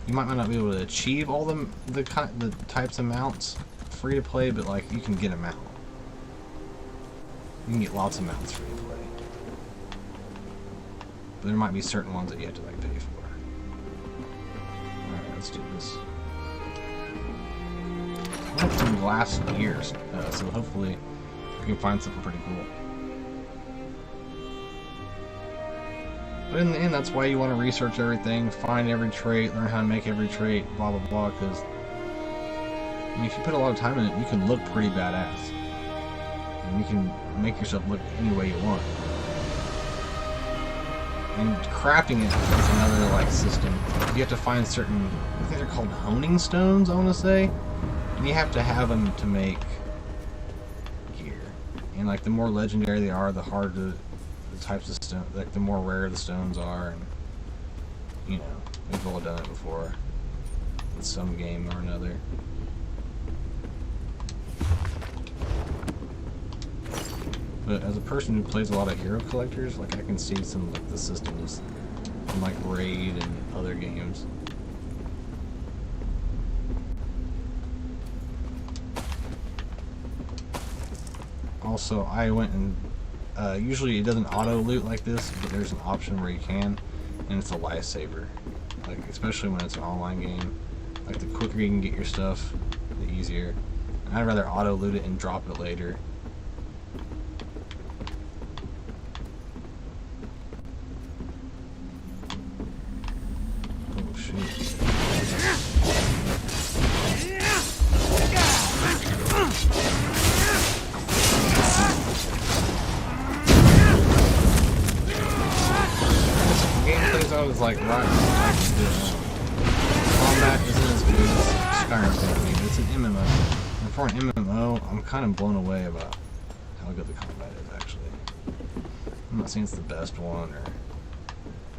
You might not be able to achieve all the types of mounts free to play, but like you can get a mount. You can get lots of mounts free to play. But there might be certain ones that you have to like pay for. Alright, let's do this. I have some glass gears, so hopefully we can find something pretty cool. But in the end, that's why you want to research everything, find every trait, learn how to make every trait, blah blah blah, because I mean, if you put a lot of time in it, you can look pretty badass. And you can make yourself look any way you want. And crafting it is another like system. You have to find certain, I think they're called honing stones, I want to say, and you have to have them to make gear. And like the more legendary they are, the harder the types of stone, like the more rare the stones are. And you know, we've all done it before in some game or another. But as a person who plays a lot of hero collectors, like I can see some like the systems from like Raid and other games. Also, I went and usually it doesn't auto loot like this, but there's an option where you can, and it's a lifesaver. Like especially when it's an online game, like the quicker you can get your stuff, the easier. I'd rather auto loot it and drop it later. Oh shoot. Gameplay's always like right. Combat isn't as good as Skyrim's gonna be, but it's an MMO. And for an MMO, I'm kind of blown away about how good the combat is, actually. I'm not saying it's the best one, or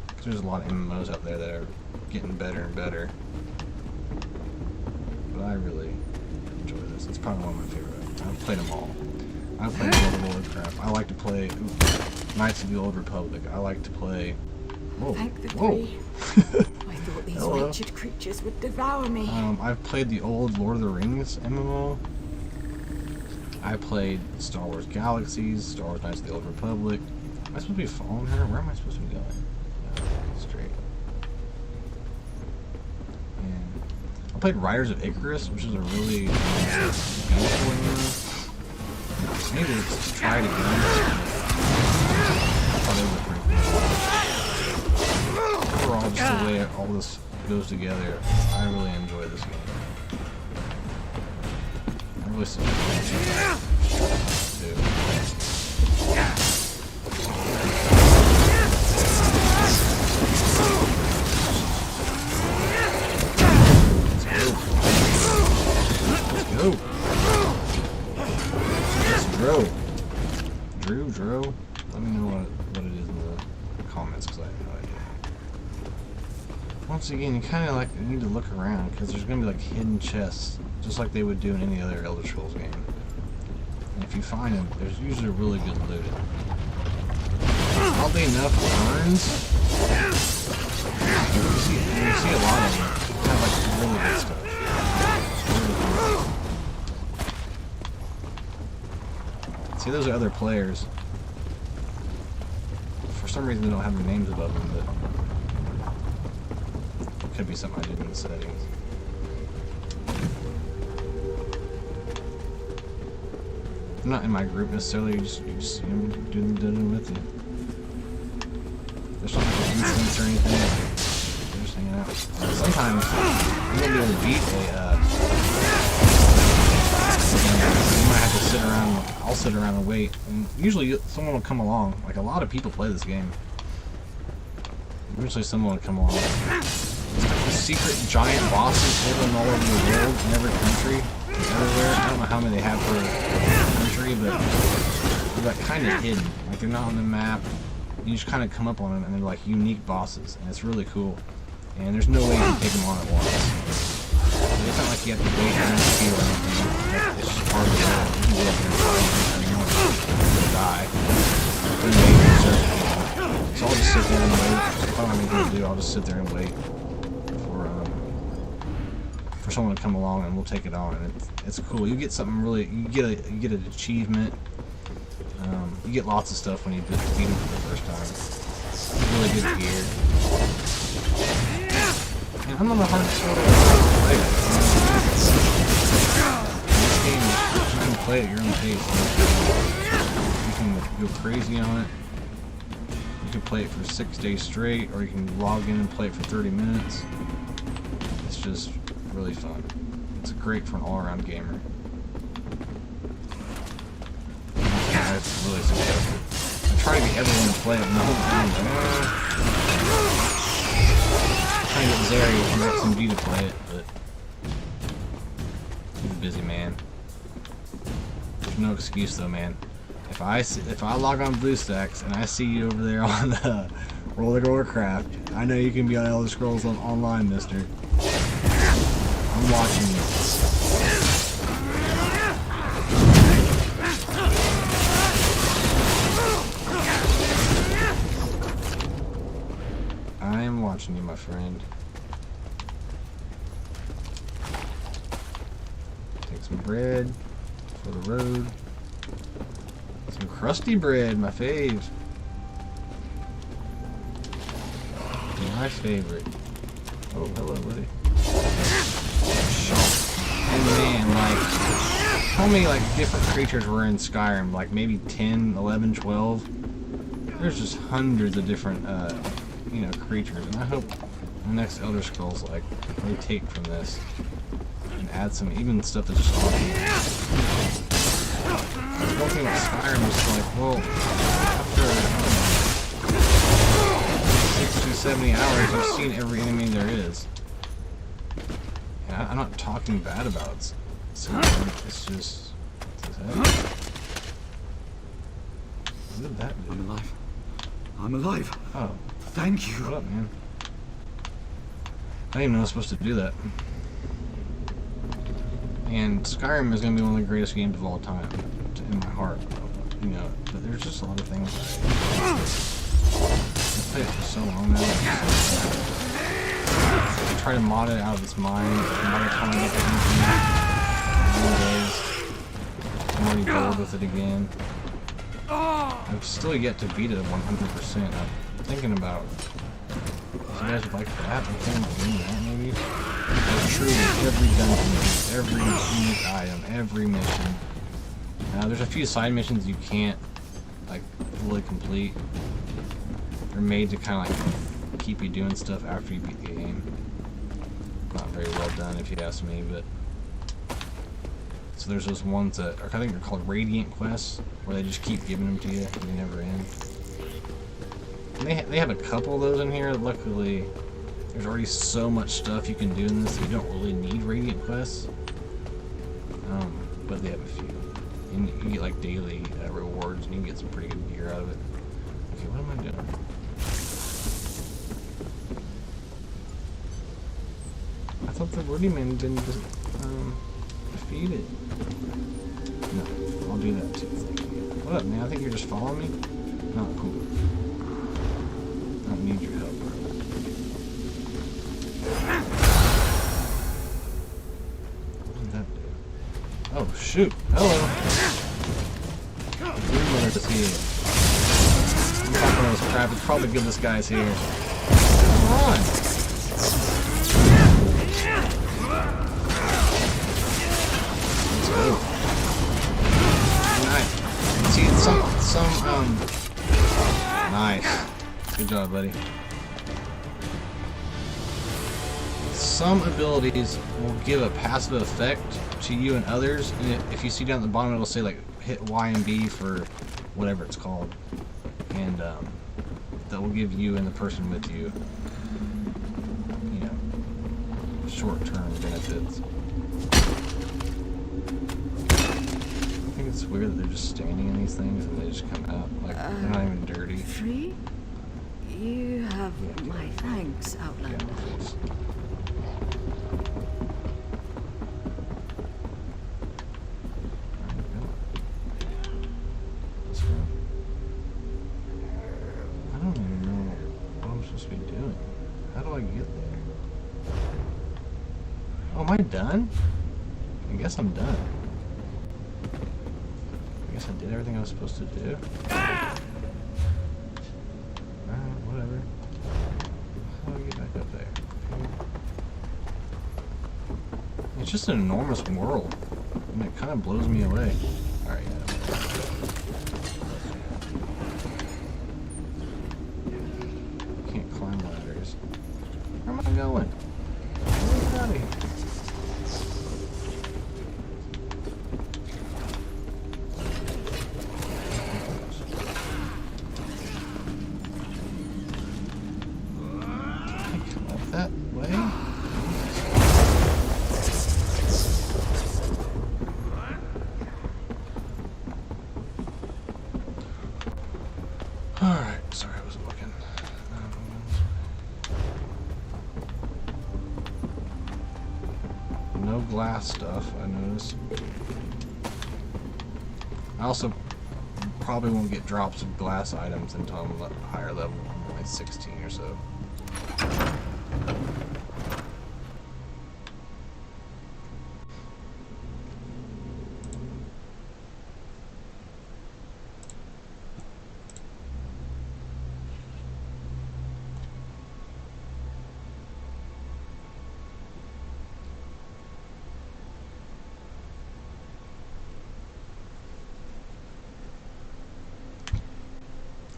because there's a lot of MMOs out there that are getting better and better. But I really enjoy this. It's probably one of my favorite. I've played them all. I've played World of Warcraft. I like to play Knights of the Old Republic. I like to play. Whoa! Thank the Whoa! three. I thought these Hello. wretched creatures would devour me. I've played the old Lord of the Rings MMO. I played Star Wars Galaxies, Star Wars Knights of the Old Republic. Am I supposed to be following her? Where am I supposed to be going? No, straight. And I played Riders of Icarus, which is a really beautiful MMO. I need to try it again. I thought it was pretty cool. Overall, just the way all this goes together, I really enjoy this game. I really suggest it. Let's go. Drew, let me know what it is in the comments, because I have no idea. Once again, you kind of like need to look around, because there's going to be like hidden chests, just like they would do in any other Elder Scrolls game. And if you find them, there's usually really good loot. Oddly enough, urns, you see a lot of them, have like really good stuff. See, those are other players. For some reason, they don't have their names above them, but it could be something I did in the settings. I'm not in my group necessarily. You just see them doing them with you. There's not like an instance or anything. They're just hanging out. Sometimes you won't be able to beat you might have to sit around. I'll sit around and wait, and usually someone will come along. Like, a lot of people play this game. Usually someone will come along. It's like the secret giant bosses hidden all over the world in every country, everywhere. I don't know how many they have per country, but they're like kind of hidden. Like, they're not on the map. You just kind of come up on them, and they're like unique bosses, and it's really cool. And there's no way you can take them on at once. It's not like you have to wait on the field or anything. It's just part of the game. You can go up there and die. So I'll just sit there and wait. If I don't have anything to do, I'll just sit there and wait for someone to come along, and we'll take it on. And it's cool. You get something really. You get an achievement. You get lots of stuff when you defeat them for the first time. Really good gear. And I'm not the hardest player. This game, you can play it at your own pace. You can go crazy on it. You can play it for 6 days straight, or you can log in and play it for 30 minutes. It's just really fun. It's great for an all-around gamer. I really suggest it. I try to get everyone to play it, and the whole time, trying to get Zeri from XMG to play it, but he's a busy man. There's no excuse though, man. If I log on BlueStacks and I see you over there on World of Warcraft, I know you can be on Elder Scrolls Online, mister. I'm watching you. I am watching you, my friend. Take some bread for the road. Some crusty bread, my fave. My favorite. Oh, hello, buddy. Shop. And man, like, how many like different creatures were in Skyrim? Like maybe 10, 11, 12? There's just hundreds of different, you know, creatures. And I hope the next Elder Scrolls, like, they take from this and add some, even stuff that's just awesome. One thing with Skyrim is like, well, after 60, 70 hours, you've seen every enemy there is. And I'm not talking bad about it. It's just... What did that do? I'm alive. I'm alive. Oh. Thank you. What up, man? I didn't even know I was supposed to do that. And Skyrim is going to be one of the greatest games of all time, in my heart. You know, but there's just a lot of things I've played it for so long now. I try to mod it out of its mind. Mod it kind of I'm already bored with it again. I've still yet to beat it at 100%. I'm thinking about if you guys would like that, I'm thinking about doing that maybe. But truly, every dungeon, every unique item, every mission. Now, there's a few side missions you can't like fully complete. They're made to kind of like keep you doing stuff after you beat the game. Not very well done, if you ask me, but. So there's those ones that are, I think they're called Radiant quests, where they just keep giving them to you and they never end. And they have a couple of those in here. Luckily, there's already so much stuff you can do in this that you don't really need Radiant quests. But they have a few. And you get like daily rewards and you can get some pretty good gear out of it. Okay, what am I doing? I thought the Wordyman didn't just, defeat it. No, I'll do that too. Thank you. What up, man? I think you're just following me? Not cool. I don't need your help, bro. What did that do? Oh, shoot. Hello. Blue runner is here. I'm talking all this crap. It's probably good this guy's here. Come on. Nice. See, nice. Good job, buddy. Some abilities will give a passive effect to you and others, and if you see down at the bottom, it'll say like hit Y and B for whatever it's called, and that will give you and the person with you, you know, short-term benefits. It's weird that they're just standing in these things and they just come out like they're not even dirty. Free? You have my thanks, Outlander. Yeah, I don't even know what I'm supposed to be doing. How do I get there? Oh, am I done? I guess I'm done. I guess I did everything I was supposed to do. Alright, whatever. How do I get back up there? Okay. It's just an enormous world. And it kind of blows me away. Alright, yeah. Can't climb ladders. Where am I going? Get out of here. That way? Alright, sorry I wasn't looking. No glass stuff, I noticed. I also probably won't get drops of glass items until I'm a higher level, like 16 or so.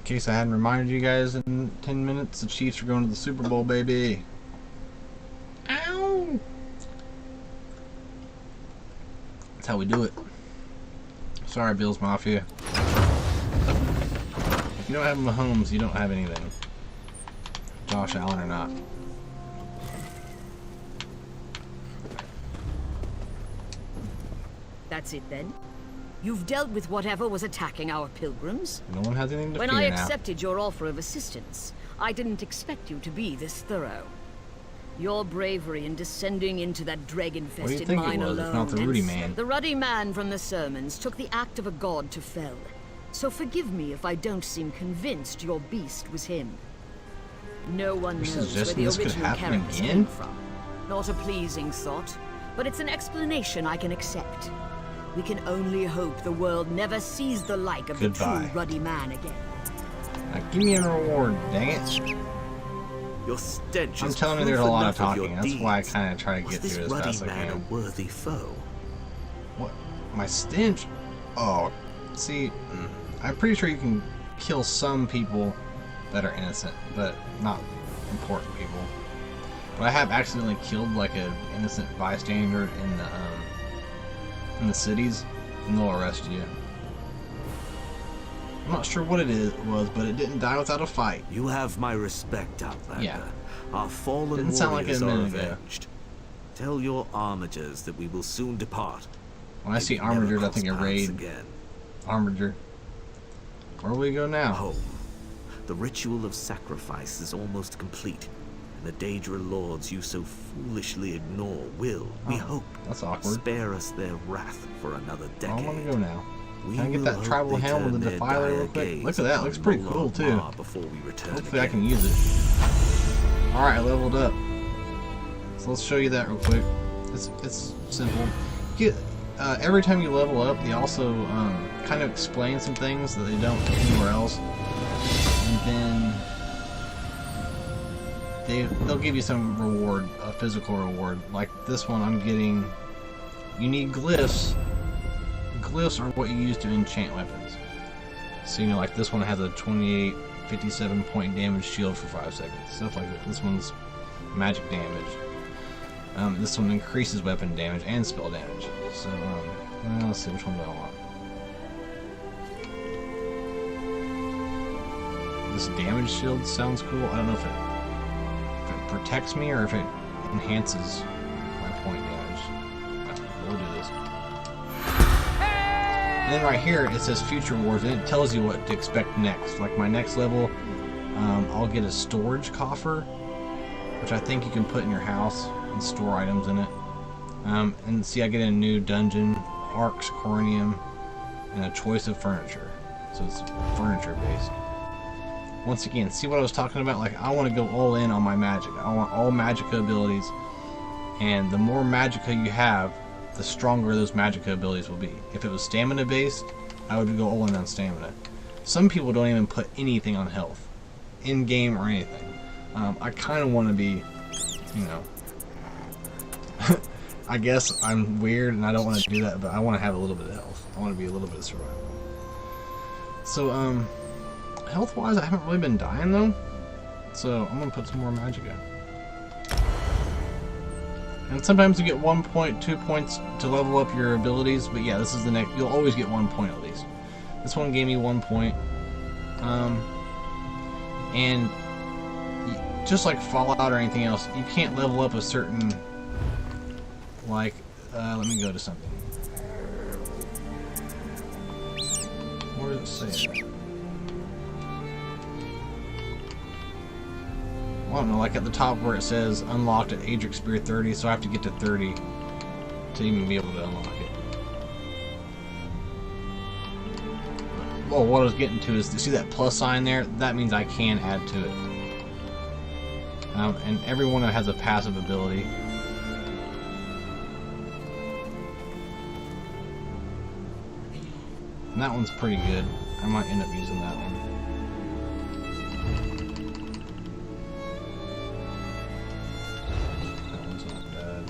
case I hadn't reminded you guys in 10 minutes, the Chiefs are going to the Super Bowl, baby. Ow! That's how we do it. Sorry, Bills Mafia. If you don't have Mahomes, you don't have anything. Josh Allen or not. That's it then? You've dealt with whatever was attacking our pilgrims? No one has anything to When fear I now. accepted your offer of assistance, I didn't expect you to be this thorough. Your bravery in descending into that dreg-infested think it mine was, if alone. not the Rudy and man? The ruddy man from the sermons took the act of a god to fell. So forgive me if I don't seem convinced your beast was him. No one You're knows where suggesting the this could original happen characters again? came from. Not a pleasing thought, but it's an explanation I can accept. We can only hope the world never sees the like of Goodbye. the true ruddy man again. Now, give me a reward, dang it. Your stench I'm is telling you, proof there's a lot of enough your talking. That's why I deeds. kind of try to Was get this through it as ruddy fast as I man can. a worthy foe? What? My stench? Oh, see, I'm pretty sure you can kill some people that are innocent, but not important people. But I have accidentally killed like an innocent bystander in the cities, and they'll arrest you. I'm not sure what was, but it didn't die without a fight. You have my respect, Outlander. Yeah. Our fallen Didn't sound like it warriors a are minute ago. avenged. Tell your armigers that we will soon depart. When I see Maybe never armigers, I cross think of paths raid again. armiger. Where will we go now? Home. The ritual of sacrifice is almost complete, and the Daedra lords you so foolishly ignore will, we hope, That's awkward. spare us their wrath for another I decade. want to go now. We Can I get will that hope tribal they helm with turn the their defiler dire real quick? gaze Look at that, looks pretty upon cool too. Lolar Before we return Hopefully I again. can use it. Alright, I leveled up. So let's show you that real quick. It's simple. Every time you level up, they also kind of explain some things that they don't anywhere else. And then they'll give you some reward, a physical reward. Like this one I'm getting, you need glyphs. Glyphs are what you use to enchant weapons. So you know, like this one has a 28, 57 point damage shield for 5 seconds. Stuff like that. This one's magic damage. This one increases weapon damage and spell damage. So let's see, which one do I want? This damage shield sounds cool. I don't know if it protects me or if it enhances my point damage. We'll do this. And then right here it says future wars, and it tells you what to expect next. Like my next level, I'll get a storage coffer, which I think you can put in your house and store items in it. And see, I get a new dungeon, Arx Coronium, and a choice of furniture. So it's furniture based. Once again, see what I was talking about? Like, I want to go all in on my magic. I want all magicka abilities, and the more magicka you have, the stronger those magicka abilities will be. If it was stamina based, I would go all in on stamina. Some people don't even put anything on health, in game or anything. I kind of want to be, you know, I guess I'm weird and I don't want to do that, but I want to have a little bit of health. I want to be a little bit of survival. So, health-wise, I haven't really been dying though, so I'm gonna put some more magicka. And sometimes you get 1 point, 2 points to level up your abilities, but yeah, this is the next. You'll always get 1 point at least. This one gave me 1 point, and just like Fallout or anything else, you can't level up a certain. Like, let me go to something. Where does it say that? Well, I don't know, like at the top where it says unlocked at Adric Spear 30, so I have to get to 30 to even be able to unlock it. Well, what I was getting to is, you see that plus sign there? That means I can add to it. And everyone has a passive ability. And that one's pretty good. I might end up using that one. That one's not bad.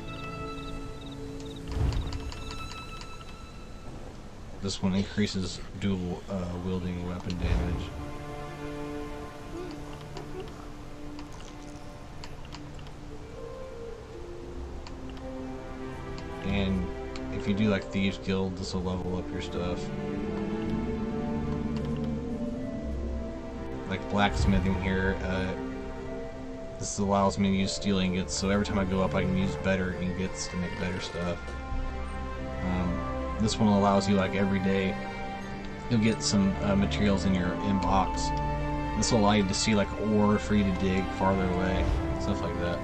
This one increases dual wielding weapon damage. if you do like Thieves Guild, this will level up your stuff. Like blacksmithing here, this allows me to use steel ingots, so every time I go up I can use better ingots to make better stuff. This one allows you, like, every day you'll get some materials in your inbox. This will allow you to see like ore for you to dig farther away, stuff like that.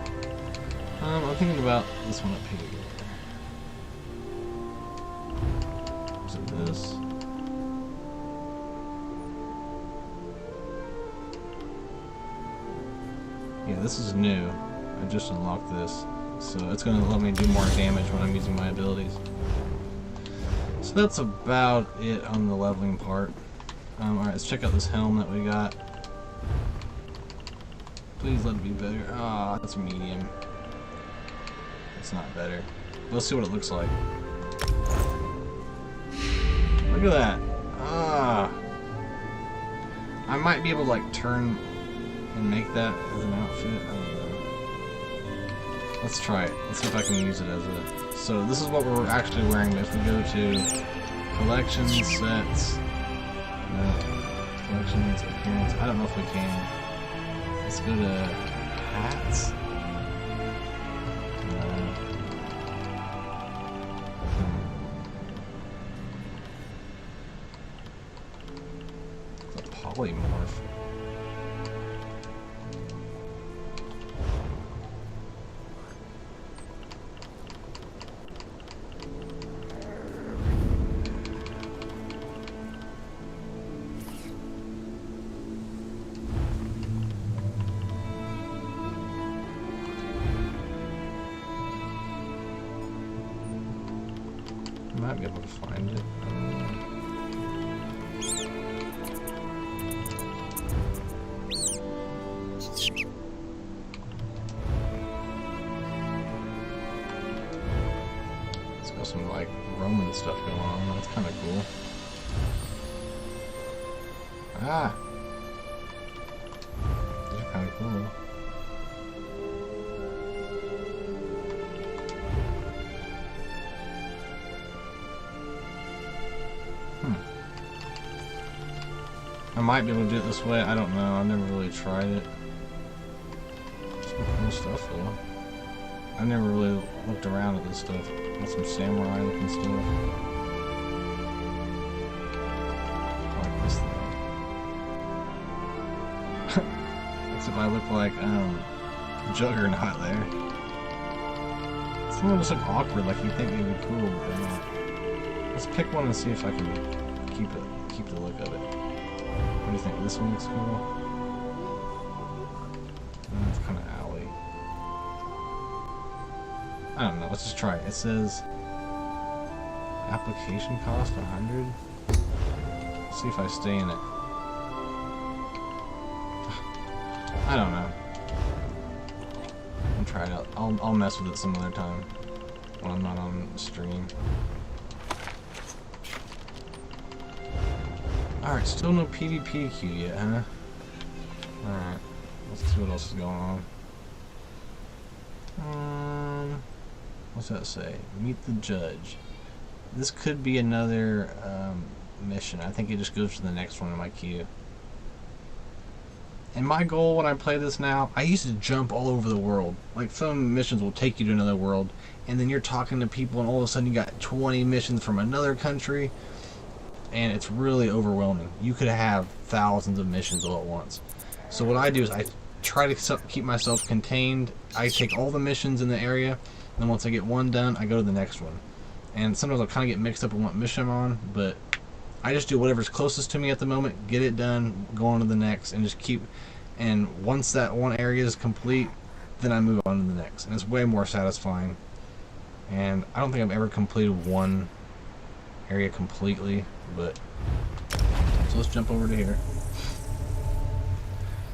I'm thinking about this one up here. Is it this? Yeah, this is new. I just unlocked this, so it's going to let me do more damage when I'm using my abilities. So that's about it on the leveling part. Alright, let's check out this helm that we got. Please let it be better. Ah, that's medium. It's not better. Let's see what it looks like. Look at that. Ah. I might be able to like turn and make that as an outfit. I don't know. Let's try it. Let's see if I can use it as a... So this is what we're actually wearing. If we go to collections, sets, no, collections, appearance. I don't know if we can. Let's go to hats. It's a polymorph. Might be able to find it. It's got some like Roman stuff going on. That's kind of cool. Ah, these are kind of cool. I might be able to do it this way, I don't know, I've never really tried it. Some cool stuff though. I never really looked around at this stuff. Got some samurai looking stuff. I like this thing. Except I look like Juggernaut there. Some of them just look awkward, like you think they'd be cool, but they're not. Let's pick one and see if I can keep the look of it. What do you think? This one looks cool? It's kind of alley. I don't know. Let's just try it. It says application cost 100. Let's see if I stay in it. I don't know. I'll try it out. I'll mess with it some other time when I'm not on stream. Alright, still no PvP queue yet, huh? Alright, let's see what else is going on. What's that say? Meet the judge. This could be another mission. I think it just goes to the next one in my queue. And my goal when I play this now, I used to jump all over the world. Like some missions will take you to another world, and then you're talking to people and all of a sudden you got 20 missions from another country. And it's really overwhelming. You could have thousands of missions all at once. So what I do is I try to keep myself contained. I take all the missions in the area, and then once I get one done, I go to the next one. And sometimes I'll kind of get mixed up in what mission I'm on, but I just do whatever's closest to me at the moment, get it done, go on to the next, and just keep... And once that one area is complete, then I move on to the next. And it's way more satisfying. And I don't think I've ever completed one area completely. But so let's jump over to here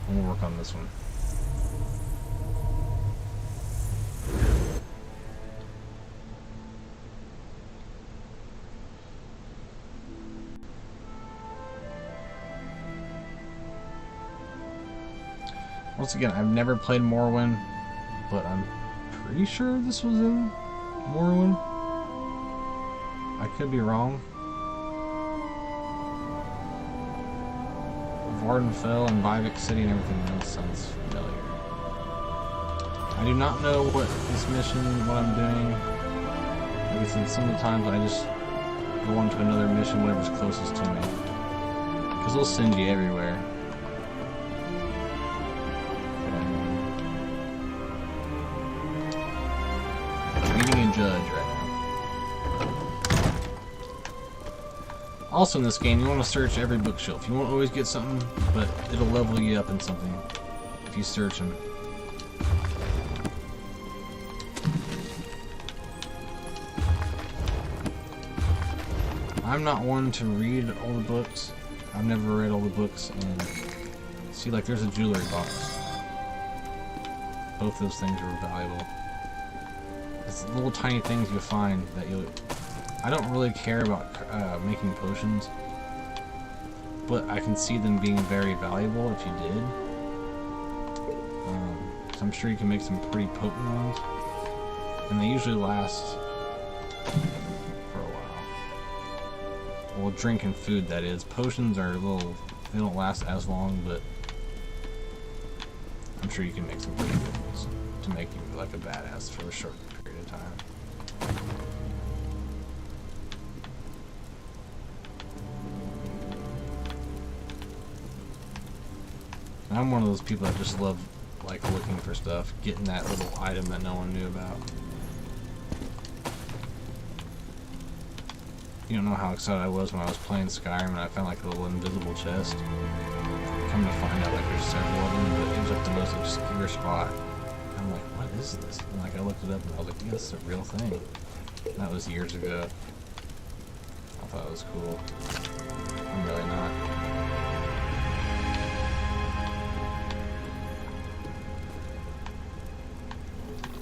and we'll work on this one. Once again, I've never played Morrowind, but I'm pretty sure this was in Morrowind. I could be wrong. Vvardenfell and Vivek City and everything else sounds familiar. I do not know what this mission, what I'm doing. Like I said, some of the times I just go on to another mission, whatever's closest to me. Because they'll send you everywhere. Meeting a judge right now. Also in this game, you want to search every bookshelf. You won't always get something, but it'll level you up in something if you search them. I'm not one to read all the books. I've never read all the books, and see, like, there's a jewelry box. Both those things are valuable. It's little tiny things you find that you. I don't really care about making potions, but I can see them being very valuable if you did. So I'm sure you can make some pretty potent ones, and they usually last for a while. Well, drink and food, that is. Potions are a little. They don't last as long, but I'm sure you can make some pretty good ones to make you like a badass for a short period of time. I'm one of those people that just love like looking for stuff, getting that little item that no one knew about. You don't know how excited I was when I was playing Skyrim and I found like a little invisible chest. Come to find out like there's several of them, but it was like the most obscure spot. I'm like, what is this? And like I looked it up and I was like, yeah, this is a real thing. And that was years ago. I thought it was cool. I'm really not.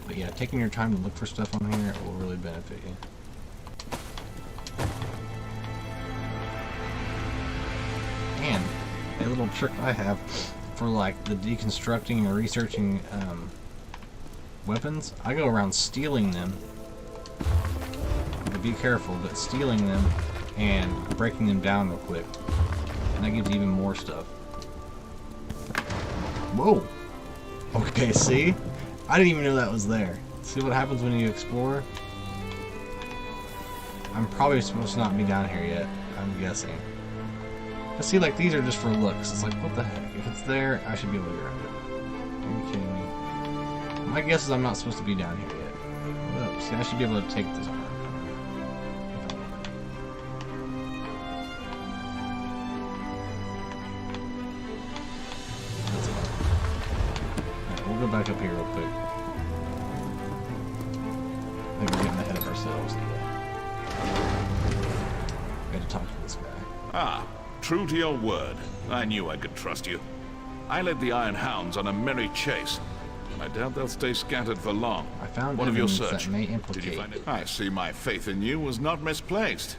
But yeah, taking your time to look for stuff on here will really benefit you. And a little trick I have for like the deconstructing and researching weapons, I go around stealing them. But be careful, but stealing them and breaking them down real quick. And that gives you even more stuff. Whoa! Okay, see? I didn't even know that was there. See what happens when you explore? I'm probably supposed to not be down here yet, I'm guessing. But see, like, these are just for looks. It's like, what the heck? If it's there, I should be able to grab it. Are you kidding me? My guess is I'm not supposed to be down here yet. What up? See, I should be able to take this armor. That's about it. Alright, we'll go back up here real quick. I think we're getting ahead of ourselves. We had to talk to this guy. Ah. True to your word. I knew I could trust you. I led the Iron Hounds on a merry chase, and I doubt they'll stay scattered for long. I found What of your evidence search? that may Did implicate. you find it? I see my faith in you was not misplaced.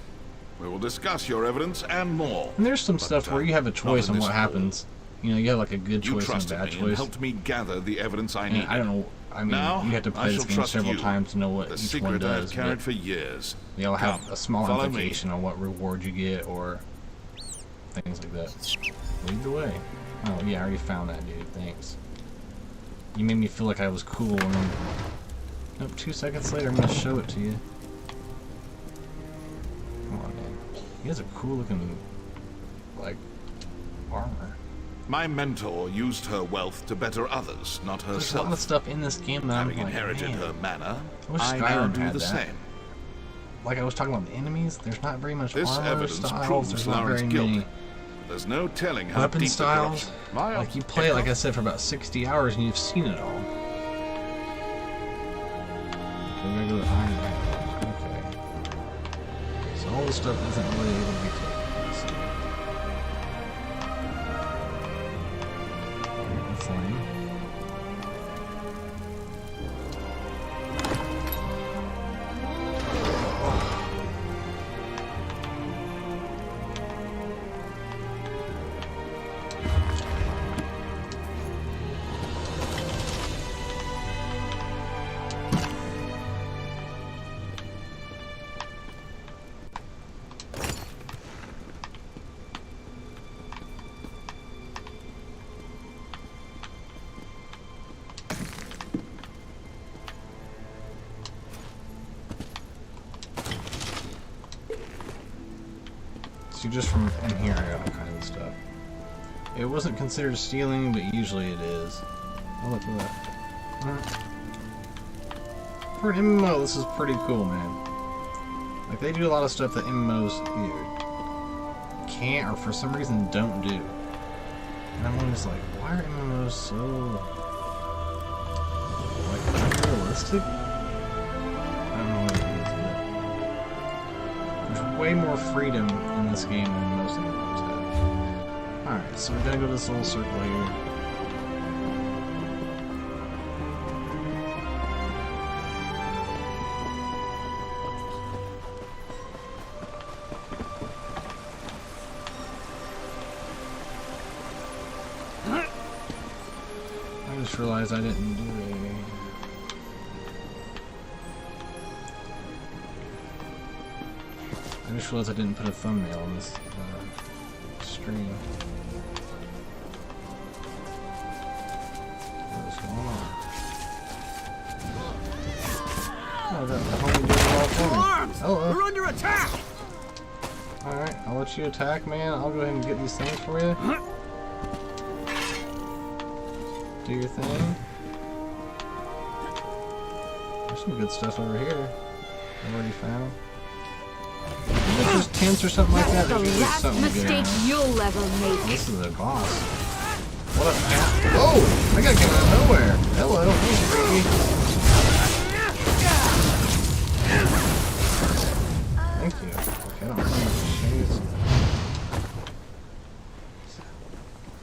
We will discuss your evidence and more. And there's some stuff where you have a choice on what happens. You know, you have like a good You choice and a trusted bad me and choice. helped me gather the evidence I And need. I don't know. I mean, Now, you have to I play this shall game trust several you. times to know what The each one secret I have does. carried But for years. they'll have Come, a small follow me. implication on what reward you get or things like that. Lead the way. Oh yeah, I already found that dude. Thanks. You made me feel like I was cool, and then nope. 2 seconds later, I'm gonna show it to you. Come on, man. He has a cool looking, like, armor. My mentor used her wealth to better others, not There's a herself. lot of stuff in this game that Having I'm like, inherited man. her manner, I wish I now Skyrim do had the that. same. Like I was talking about the enemies, there's not very much This armor evidence styles. proves There's not Lauren's very guilt. many There's no telling how weapon deep the styles. corruption. Like you play it, like I said, for about 60 hours and you've seen it all. Okay, we're gonna go to Iron Man. Okay. So all this stuff isn't really able to be taken. Let's see. Flame. See, just from in here, I got all kinds of stuff. It wasn't considered stealing, but usually it is. Oh, look at that. For an MMO, this is pretty cool, man. Like, they do a lot of stuff that MMOs either can't or for some reason don't do. And I'm always like, why are MMOs so, like, unrealistic? I don't know what it is, but there's way more freedom in this game than most MMOs have. Alright, so we're gonna go to this little circle here. I just realized I didn't do I just realized I didn't put a thumbnail on this stream. What's going on? Oh, the homie did it all for me. Arms! Hello. We're under attack! Alright, I'll let you attack, man. I'll go ahead and get these things for you. Do your thing. There's some good stuff over here. I've already found. If there's tents or something like that, The there's usually last something mistake good. you'll ever make. This is a boss. What up, man? Oh! I got came out of nowhere. Hello. Hey, thank you. Okay, I don't have enough shades.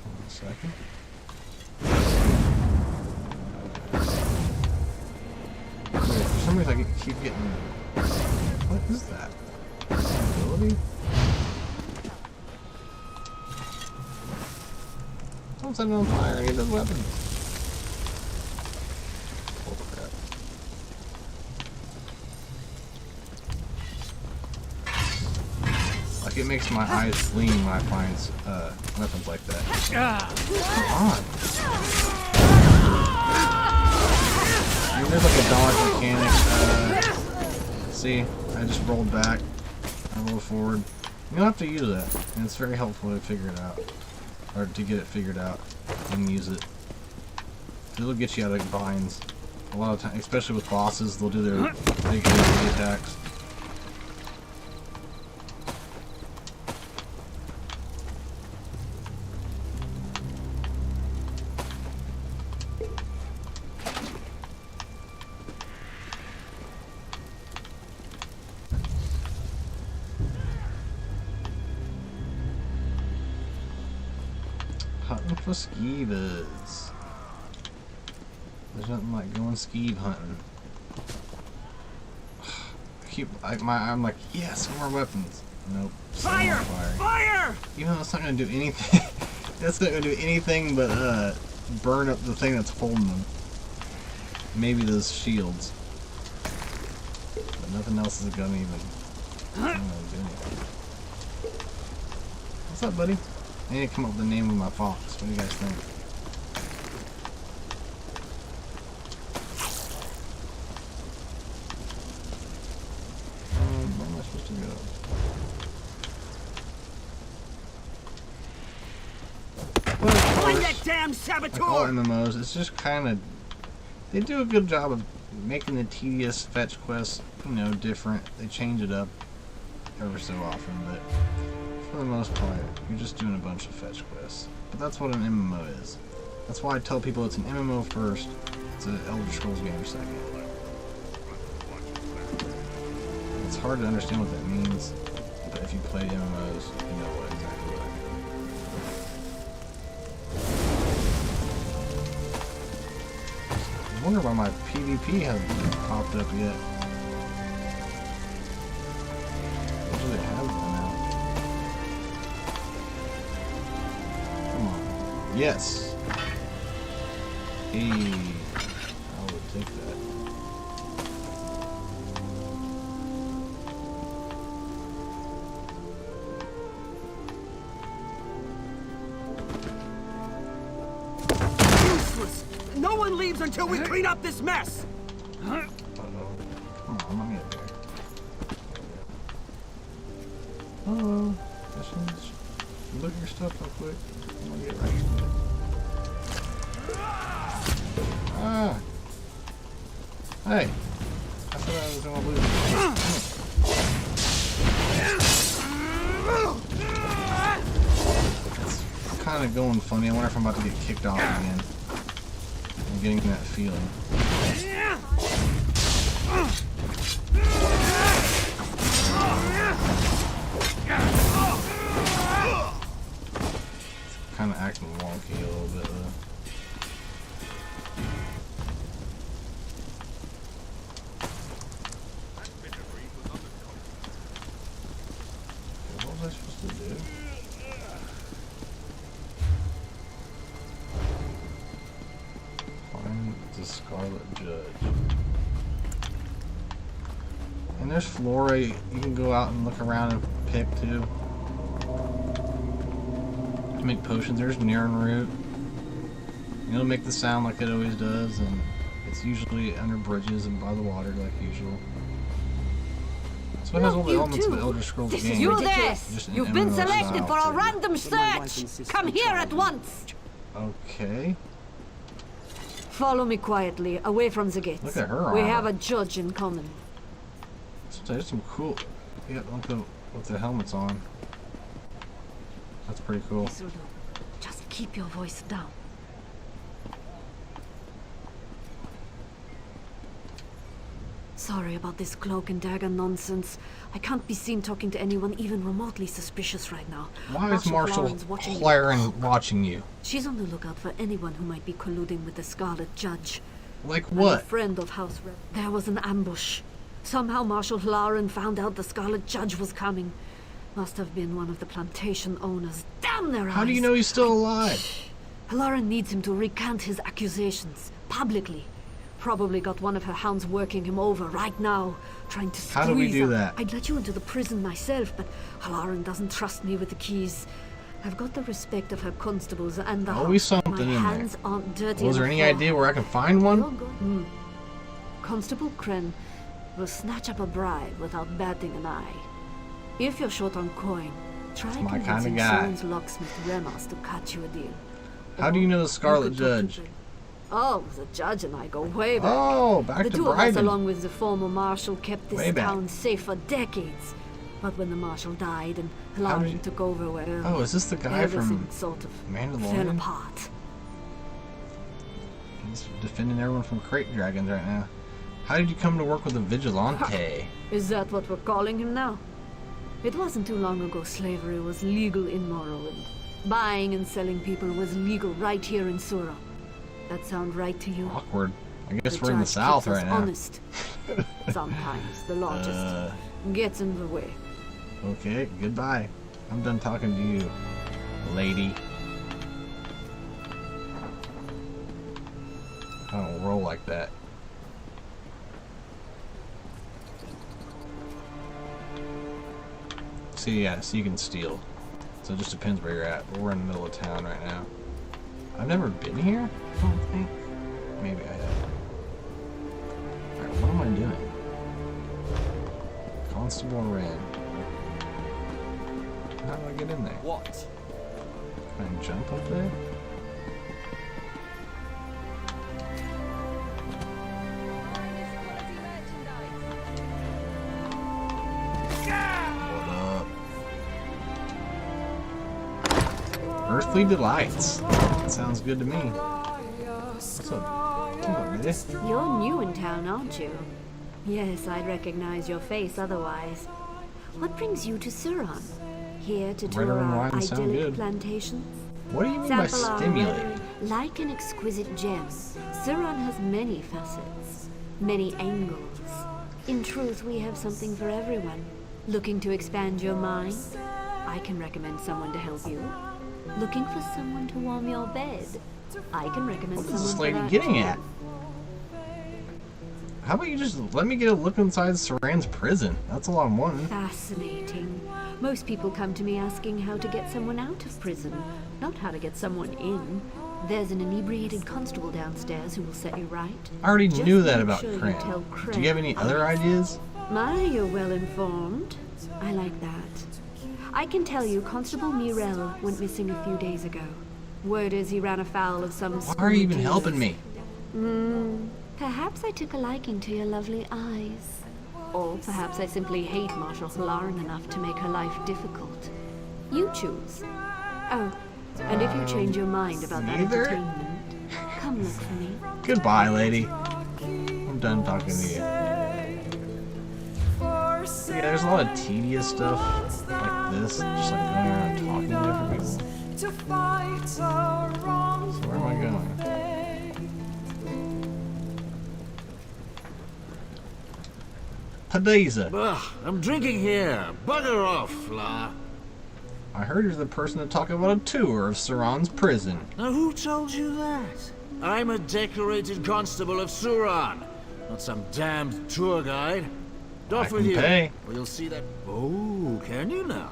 Hold on a second. Wait, for some reason I keep getting... What is that? Ability? Don't set it on fire, I need those weapons. Oh crap. Like it makes my eyes gleam when I find weapons like that. Come on. I mean, there's like a dodge mechanic. See, I just rolled back. I rolled forward. You don't have to use that, and it's very helpful to figure it out. Or to get it figured out and use it. It'll get you out of binds. A lot of times, especially with bosses, they'll do their big heavy attacks. Hunting for skeevers. There's nothing like going skeeve hunting. I'm like, yes, more weapons. Nope. Fire! Fire! Even though it's not gonna do anything. That's not gonna do anything but burn up the thing that's holding them. Maybe those shields. But nothing else is gonna even do anything. What's up, buddy? I need to come up with the name of my fox. What do you guys think? Where am I supposed to go? Well, of Find course, that damn like all saboteur! MMOs, it's just kind of... They do a good job of making the tedious fetch quests, you know, different. They change it up ever so often, but... For the most part, you're just doing a bunch of fetch quests. But that's what an MMO is. That's why I tell people it's an MMO first, it's an Elder Scrolls game second. It's hard to understand what that means, but if you play MMOs, you know what exactly what I mean. I wonder why my PvP hasn't popped up yet. Usually it has by now. Yes. Hey, I would take that. Useless! No one leaves until we clean up this mess! Uh-oh. Come on, let me up there. Hello. Yes, questions? Look at your stuff real quick. I'm gonna get right to it. Ah! Hey! I thought I was gonna lose. It's kind of going funny. I wonder if I'm about to get kicked off again. I'm getting that feeling. Kind of acting wonky a little bit though. Okay, what was I supposed to do? Find the Scarlet Judge. And there's flora you can go out and look around and pick too. To make potions. There's Niran root. It'll make the sound like it always does, and it's usually under bridges and by the water like usual. So it has all the elements of the Elder Scrolls game. You there! Just in You've been MMO selected style, for a too. random search! Come here at once! Okay. Follow me quietly, away from the gates. Look at her We armor. have a judge in common. So there's some cool. Yeah, look with the helmets on. That's pretty cool. Just keep your voice down. Sorry about this cloak and dagger nonsense. I can't be seen talking to anyone even remotely suspicious right now. Why is Marshal Lauren's watching you. Claren watching you? She's on the lookout for anyone who might be colluding with the Scarlet Judge. Like I'm a what? friend of House Rep. There was an ambush. Somehow Marshal Lauren found out the Scarlet Judge was coming. Must have been one of the plantation owners. Damn their eyes! How do you know he's still alive? Lauren needs him to recant his accusations, publicly. Probably got one of her hounds working him over right now, trying to squeeze How do we do out. that? I'd let you into the prison myself, but Lauren doesn't trust me with the keys. I've got the respect of her constables and the Always house. something My in there. hands aren't dirty. Was there enough any for idea her. where I can find You're one? good. Constable Kren will snatch up a bribe without batting an eye. If you're short on coin, try my kinda convincing guy. Soren's locksmith Remas to cut you a deal. How do you know the You Scarlet could talk to Judge? the- Oh, the judge and I go way back. Oh, back The to two of us, bribing. along with the former marshal, kept this Way back. town safe for decades. But when the marshal died and How Lauren did you- took over where Oh, is this the guy everything from sort of fell Mandalorian? apart. He's defending everyone from crate dragons right now. How did you come to work with a vigilante? Is that what we're calling him now? It wasn't too long ago slavery was legal in Morrowind. Buying and selling people was legal right here in Sura. That sound right to you? Awkward. I guess The we're in the judge South keeps us right now. honest. Sometimes the law just gets in the way. Okay, goodbye. I'm done talking to you, lady. I don't roll like that. See, yeah, so you can steal. So it just depends where you're at. But we're in the middle of town right now. I've never been here, I don't think. Maybe I have. Alright, what am I doing? Constable Wren. How do I get in there? What? Can I jump up there? What up? Earthly Delights. That sounds good to me. What's up? Come on, lady. You're new in town, aren't you? Yes, I'd recognize your face otherwise. What brings you to Suran? Here to tour Red and our wine sound idyllic good. plantations? What do you mean by Sample our stimulating? weather. Like an exquisite gem, Suran has many facets, many angles. In truth, we have something for everyone. Looking to expand your mind? I can recommend someone to help you. Looking for someone to warm your bed? I can recommend What is someone this for lady that getting too. at? How about you just let me get a look inside Saran's prison? That's all I'm wanting. Fascinating. Most people come to me asking how to get someone out of prison, not how to get someone in. There's an inebriated constable downstairs who will set you right. I already Just knew that make about sure you Kren. tell Do you have any other ideas? My, you're well informed. I like that. I can tell you Constable Mirel went missing a few days ago. Word is he ran afoul of some... Why are you even helping me? Perhaps I took a liking to your lovely eyes. Or perhaps I simply hate Marshal Halaran enough to make her life difficult. You choose. Oh, and if you change your mind about that Neither? entertainment, come look for me. Goodbye, lady. I'm done talking to you. Yeah, there's a lot of tedious stuff like this, just like going around talking to different people. So where am I going? Padeza. Ugh, I'm drinking here. Bugger off, Fla. I heard you're the person to talk about a tour of Suran's prison. Now, who told you that? I'm a decorated constable of Suran, not some damned tour guide. Off I with can you, pay. or you'll see that... Oh, can you now?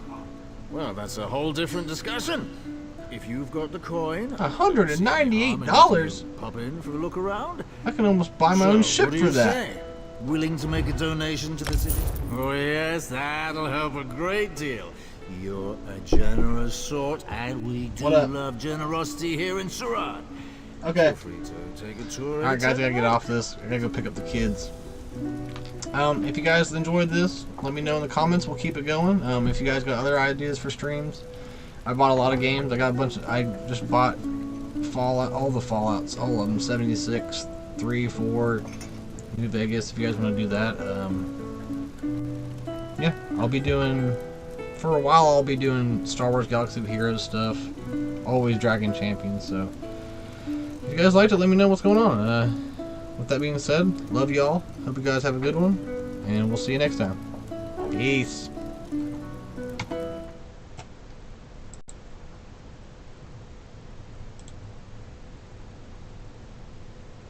Well, that's a whole different discussion. If you've got the coin... $198? Pop in for a look around. I can almost buy my own ship what do for you that. say? Willing to make a donation to the city? Oh yes, that'll help a great deal. You're a generous sort, and we do What up? love generosity here in Suran. Okay. Feel free to take a tour. Alright guys, I gotta get off this. I gotta go pick up the kids. If you guys enjoyed this, let me know in the comments. We'll keep it going. If you guys got other ideas for streams, I bought a lot of games. I got a bunch of, I just bought Fallout, all the Fallouts, all of them, 76, 3, 4, New Vegas, if you guys want to do that. Yeah, I'll be doing, for a while I'll be doing Star Wars Galaxy of Heroes stuff. Always Dragon Champions, so if you guys liked it, let me know what's going on. With that being said, love y'all. Hope you guys have a good one, and we'll see you next time. Peace.